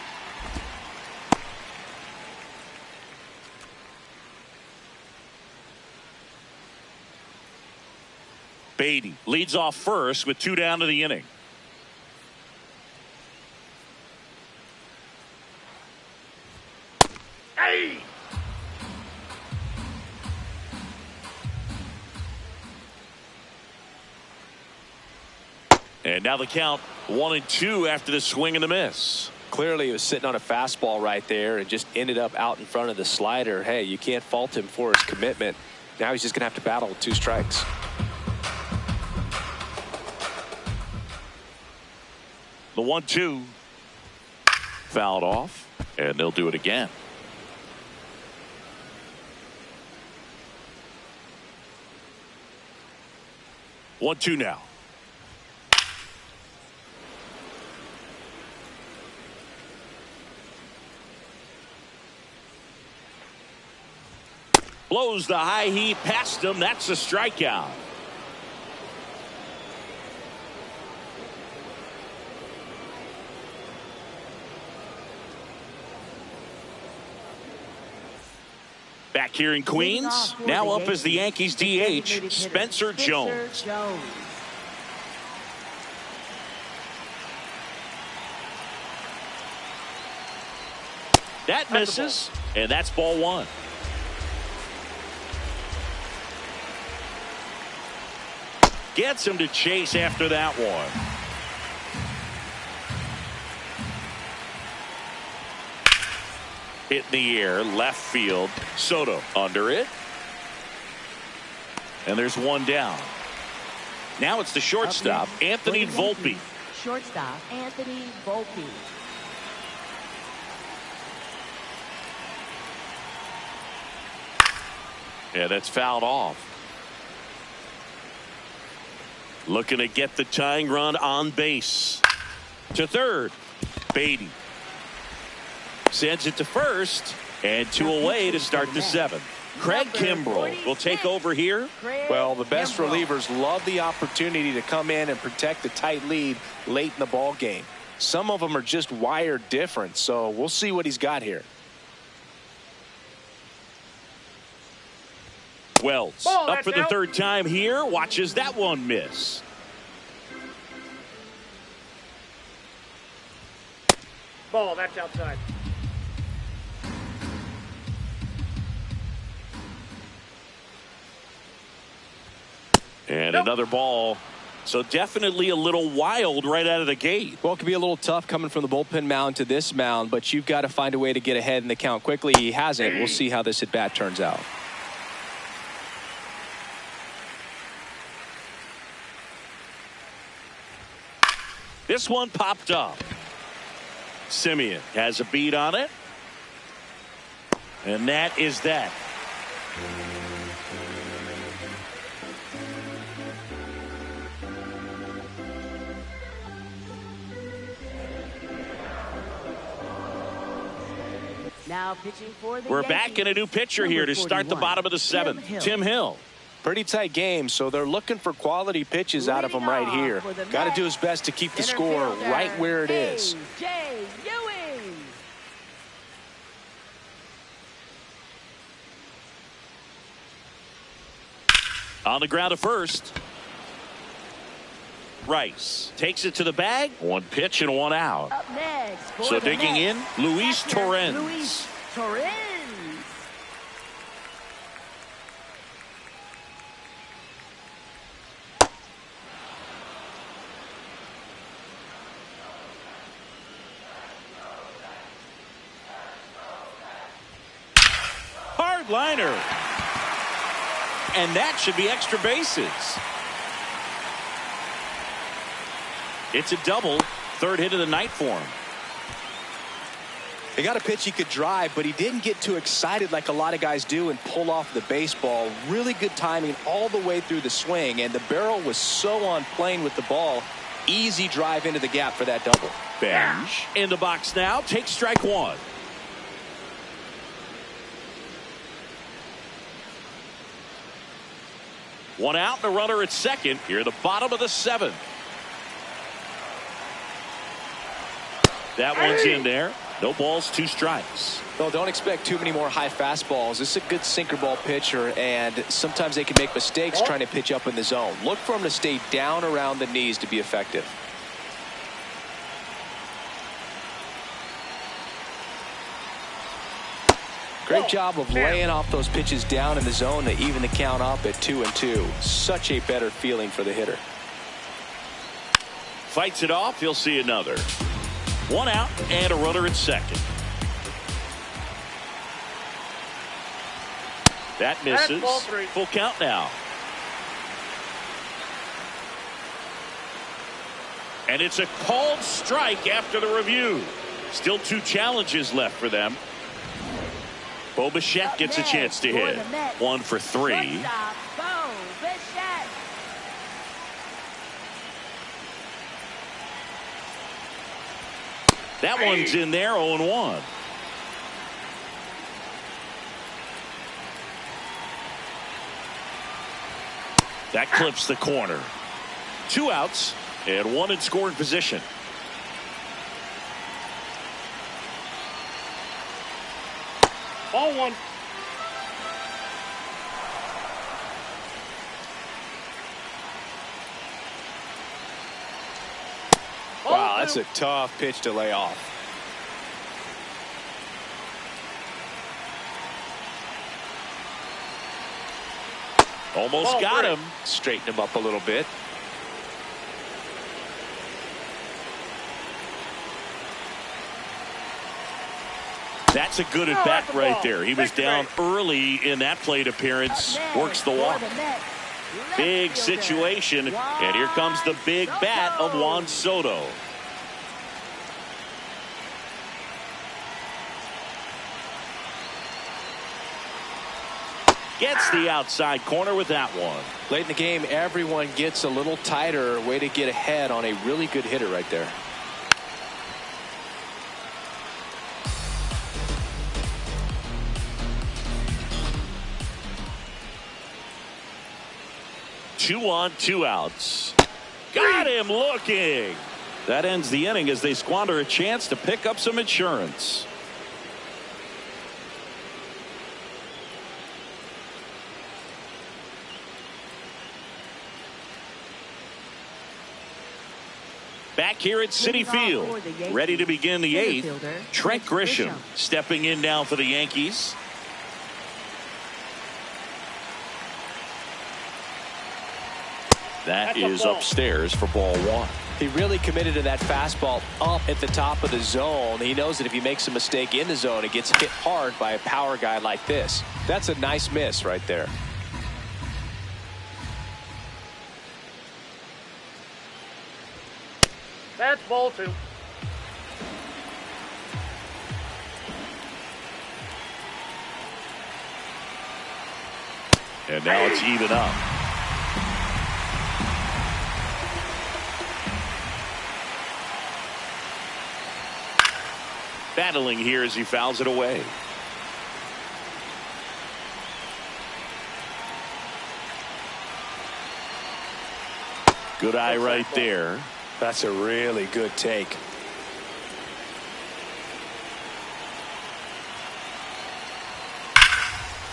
Beatty leads off first with two down to the inning. Hey! And now the count 1-2 after the swing and the miss. Clearly he was sitting on a fastball right there and just ended up out in front of the slider. Hey, you can't fault him for his commitment. Now he's just going to have to battle with two strikes. The 1-2 fouled off, and they'll do it again. One, two now. Blows the high heat past him. That's a strikeout. Back here in Queens, now up as the Yankees DH, Spencer Jones. That misses, and that's ball one. Gets him to chase after that one. Hit in the air, left field. Soto under it. And there's one down. Now it's the shortstop, Anthony Volpe. Shortstop, Anthony Volpe. Yeah, that's fouled off. Looking to get the tying run on base. To third, Beatty. Sends it to first, and two away to start the seventh. Craig Kimbrell will take over here. Well, the best relievers love the opportunity to come in and protect the tight lead late in the ball game. Some of them are just wired different, so we'll see what he's got here. Wells up for the third time here. Watches that one miss. Ball, that's outside. And another ball. So definitely a little wild right out of the gate. Well, it could be a little tough coming from the bullpen mound to this mound, but you've got to find a way to get ahead in the count quickly. He hasn't. We'll see how this at bat turns out. This one popped up. Semien has a beat on it. And that is that. Now pitching for the We're Yankees. back in a new pitcher here to start the bottom of the seventh. Tim Hill. Pretty tight game, so they're looking for quality pitches out of him right here. Got to do his best to keep the score right where it is. Jay Ewing. On the ground at first. Rice takes it to the bag. One pitch and one out. Up next for So the digging in, Mets, Luis catcher, Torrens. Luis Torrens. Hard liner. And that should be extra bases. It's a double. Third hit of the night for him. He got a pitch he could drive, but he didn't get too excited like a lot of guys do and pull off the baseball. Really good timing all the way through the swing, and the barrel was so on plane with the ball. Easy drive into the gap for that double. Bench in the box now. Takes strike one. One out and a runner at second. Here at the bottom of the seventh. That one's in there. No balls, two strikes. Well, don't expect too many more high fastballs. This is a good sinker ball pitcher, and sometimes they can make mistakes trying to pitch up in the zone. Look for him to stay down around the knees to be effective. Great job of laying off those pitches down in the zone to even the count up at 2-2. Such a better feeling for the hitter. Fights it off. He'll see another. One out and a runner at second. That misses. Full count now. And it's a called strike after the review. Still two challenges left for them. Bo Bichette gets a chance to hit. 1 for 3. That one's in there, 0-1. That clips the corner. 2 outs and 1 in scoring position. Ball 1. Wow, that's a tough pitch to lay off. Almost got him. Straighten him up a little bit. That's a good at bat right there. He was down early in that plate appearance. Works the walk. Big situation. And here comes the big bat of Juan Soto. Gets the outside corner with that one. Late in the game, everyone gets a little tighter. Way to get ahead on a really good hitter right there. 2 on, 2 outs. Got him looking. That ends the inning as they squander a chance to pick up some insurance. Back here at Citi Field, ready to begin the 8th. Trent Grisham stepping in now for the Yankees. That is upstairs for ball 1. He really committed to that fastball up at the top of the zone. He knows that if he makes a mistake in the zone, it gets hit hard by a power guy like this. That's a nice miss right there. That's ball 2. And now it's even up. Battling here as he fouls it away. Good eye right there. That's a really good take.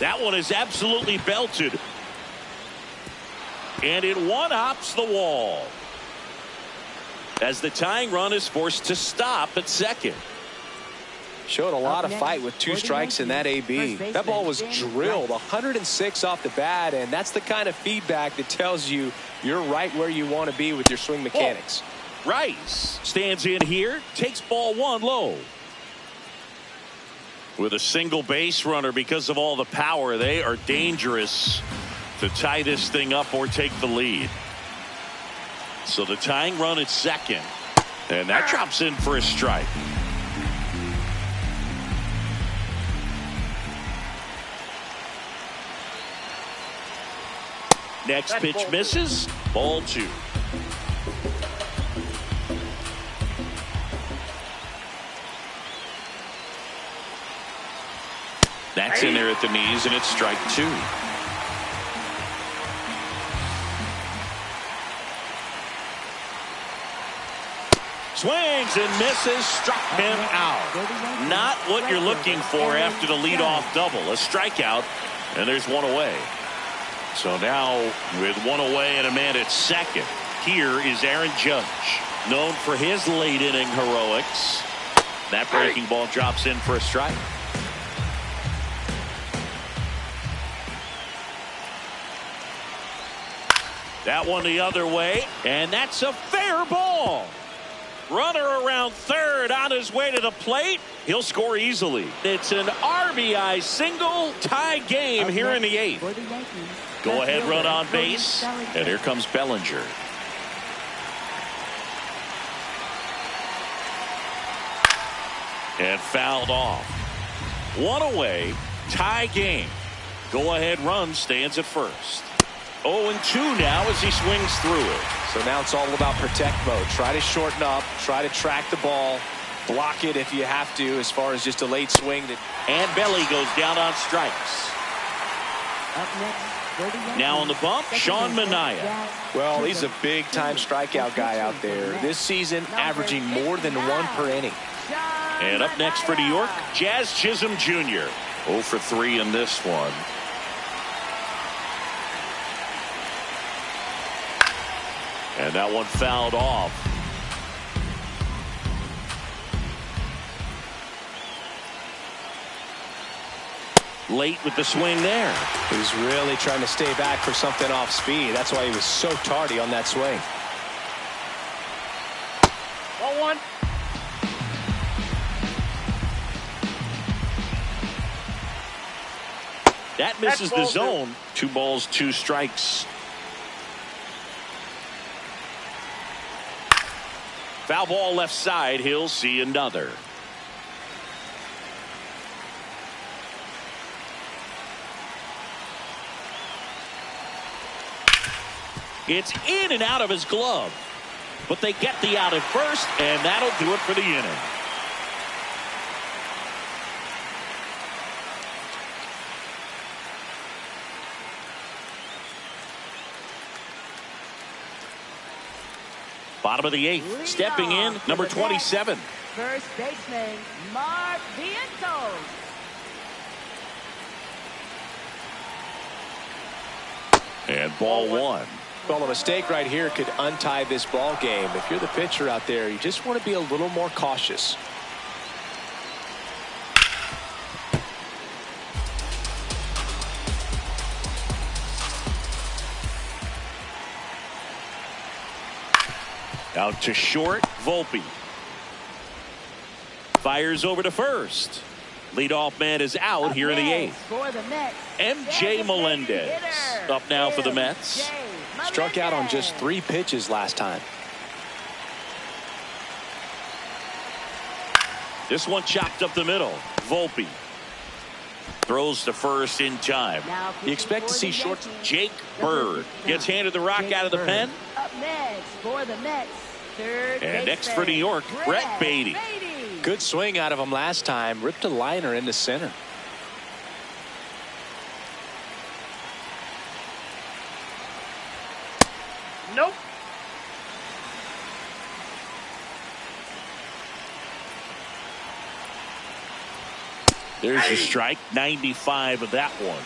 That one is absolutely belted. And it one-hops the wall as the tying run is forced to stop at second. Showed a lot of fight with 2 strikes in that AB. That ball was drilled 106 off the bat, and that's the kind of feedback that tells you you're right where you want to be with your swing mechanics. Rice stands in here, takes ball 1 low. With a single base runner, because of all the power, they are dangerous to tie this thing up or take the lead. So the tying run at second, and that drops in for a strike. Next pitch misses. Ball 2. That's in there at the knees, and it's strike 2. Swings and misses, struck him out. Not what you're looking for after the leadoff double. A strikeout, and there's 1 away. So now with 1 away and a man at second, here is Aaron Judge, known for his late inning heroics. That breaking ball drops in for a strike. That one the other way, and that's a fair ball. Runner around third on his way to the plate. He'll score easily. It's an RBI single, tie game here in the 8th. Go ahead run on base, and here comes Bellinger. And fouled off. 1 away, tie game. Go ahead run stands at first. 0-2 now as he swings through it. So now it's all about protect mode. Try to shorten up, try to track the ball, block it if you have to, as far as just a late swing. And Belly goes down on strikes. Up next, now on the bump, Sean Manaea. Well, he's a big-time strikeout guy out there. This season, averaging more than 1 per inning. And up next for New York, Jazz Chisholm Jr. 0 for 3 in this one. And that one fouled off. Late with the swing there. He was really trying to stay back for something off speed. That's why he was so tardy on that swing. Ball 1. That misses the zone. 2 balls, 2 strikes. Foul ball left side. He'll see another. It's in and out of his glove. But they get the out at first, and that'll do it for the inning. Bottom of the eighth. Stepping in, number 27. First baseman, Mark Vientos. And ball one. Well, a mistake right here could untie this ball game. If you're the pitcher out there, you just want to be a little more cautious. Out to short, Volpe. Fires over to first. Leadoff man is out here in the eighth. MJ Melendez up now for the Mets. Struck out on just 3 pitches last time. This one chopped up the middle. Volpe throws to first in time. You expect to see short. Jake Bird gets handed the rock out of the pen. Up next for the Mets. And next for New York, Brett Beatty. Good swing out of him last time. Ripped a liner into center. Nope. There's a strike. 95 of that one.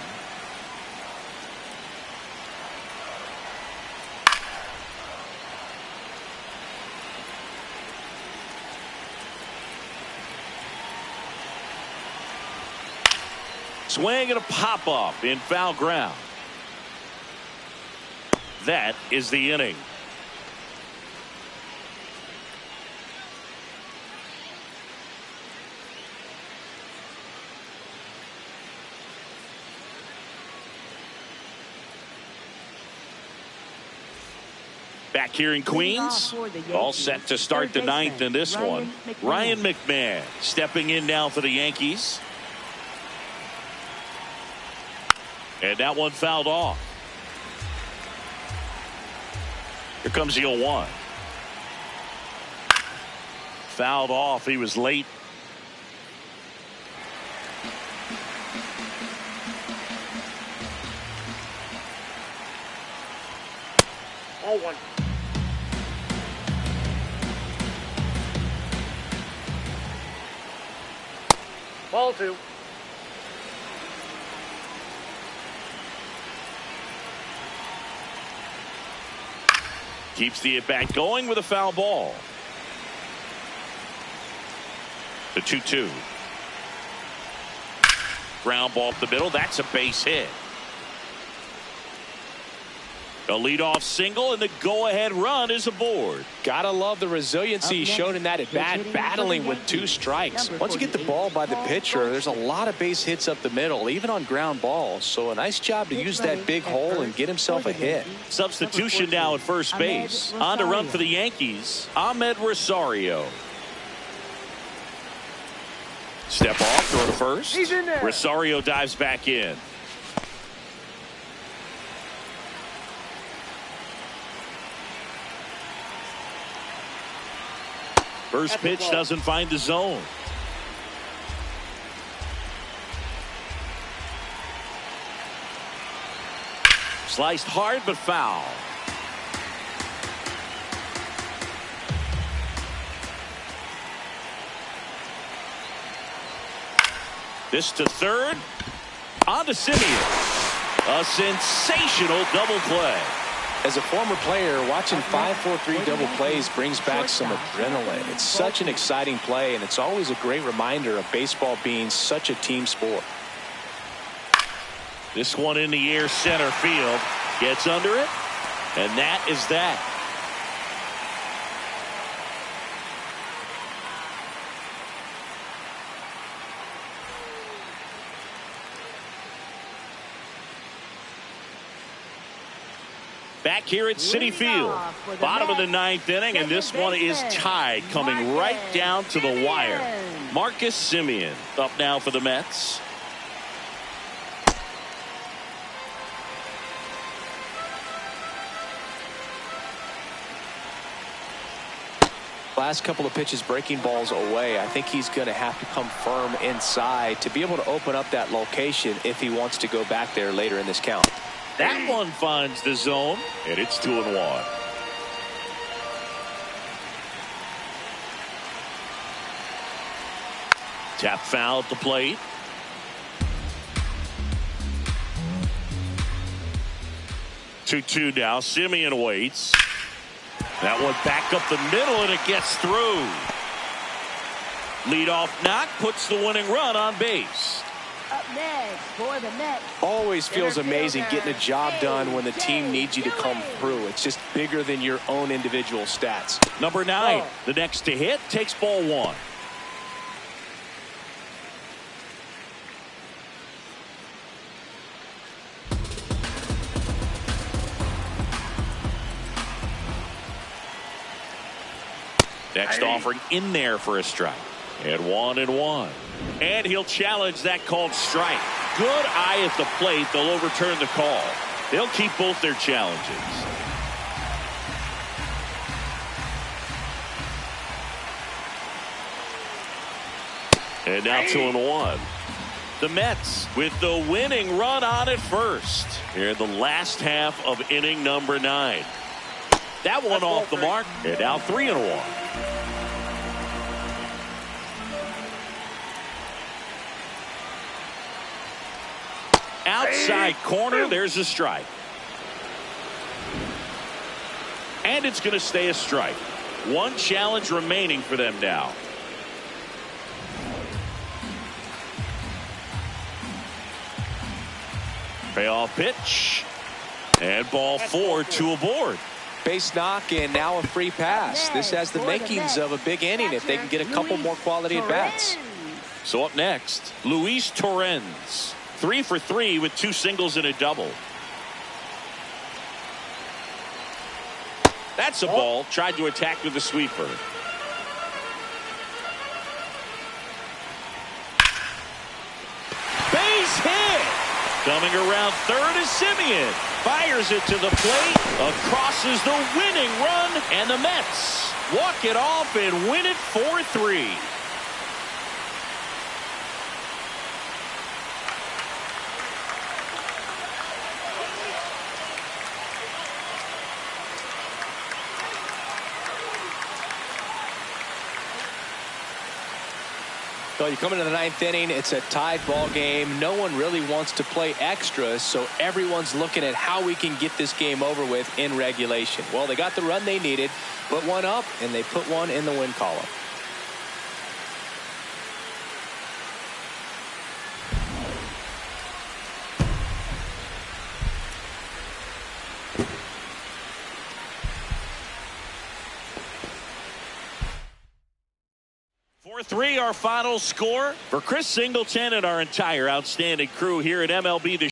Swing and a pop-up in foul ground. That is the inning. Back here in Queens, all set to start the ninth in this one. Ryan McMahon stepping in now for the Yankees. And that one fouled off. Here comes the 0-1. Fouled off. He was late. Oh, one. Ball two. Keeps the at-bat going with a foul ball. The 2-2. Ground ball up the middle. That's a base hit. A leadoff single, and the go-ahead run is aboard. Gotta love the resiliency he showed in that at-bat, battling with 2 strikes. Once you get the ball by the pitcher, there's a lot of base hits up the middle, even on ground balls. So a nice job to use that big hole and get himself a hit. Substitution now at first base. On to run for the Yankees, Ahmed Rosario. Step off, throw to first. He's in there. Rosario dives back in. First pitch doesn't find the zone. Sliced hard but foul. This to third. On to Simeon. A sensational double play. As a former player, watching 5-4-3 double plays brings back some adrenaline. It's such an exciting play, and it's always a great reminder of baseball being such a team sport. This one in the air, center field. Gets under it, and that is that. Back here at Citi Field, bottom of the ninth inning, and this one is tied, coming right down to the wire. Marcus Semien up now for the Mets. Last couple of pitches breaking balls away. I think he's going to have to come firm inside to be able to open up that location if he wants to go back there later in this count. That one finds the zone, and it's 2-1. Tap foul at the plate. Two now. Semien waits. That one back up the middle, and it gets through. Leadoff knock puts the winning run on base. Up next for the Mets. Always feels amazing getting a job done when the team needs you to come through. It's just bigger than your own individual stats. Number 9, the next to hit, takes ball 1. Next offering in there for a strike. And 1-1. And he'll challenge that called strike. Good eye at the plate. They'll overturn the call. They'll keep both their challenges. And now 2-1. The Mets with the winning run on at first. Here in the last half of inning number 9. That one off the mark. And now 3-1. Outside corner, there's a strike. And it's going to stay a strike. One challenge remaining for them now. Payoff pitch. And ball 4, 2 aboard. Base knock and now a free pass. This has the makings of a big inning if they can get a couple more quality at bats. So up next, Luis Torrens. 3 for 3 with 2 singles and a double. That's a ball. Tried to attack with a sweeper. Base hit. Coming around third is Semien. Fires it to the plate. Crosses the winning run. And the Mets walk it off and win it 4-3. So you come into the 9th inning, it's a tied ball game. No one really wants to play extra, so everyone's looking at how we can get this game over with in regulation. Well, they got the run they needed, put one up, and they put one in the win column. Our final score for Chris Singleton and our entire outstanding crew here at MLB The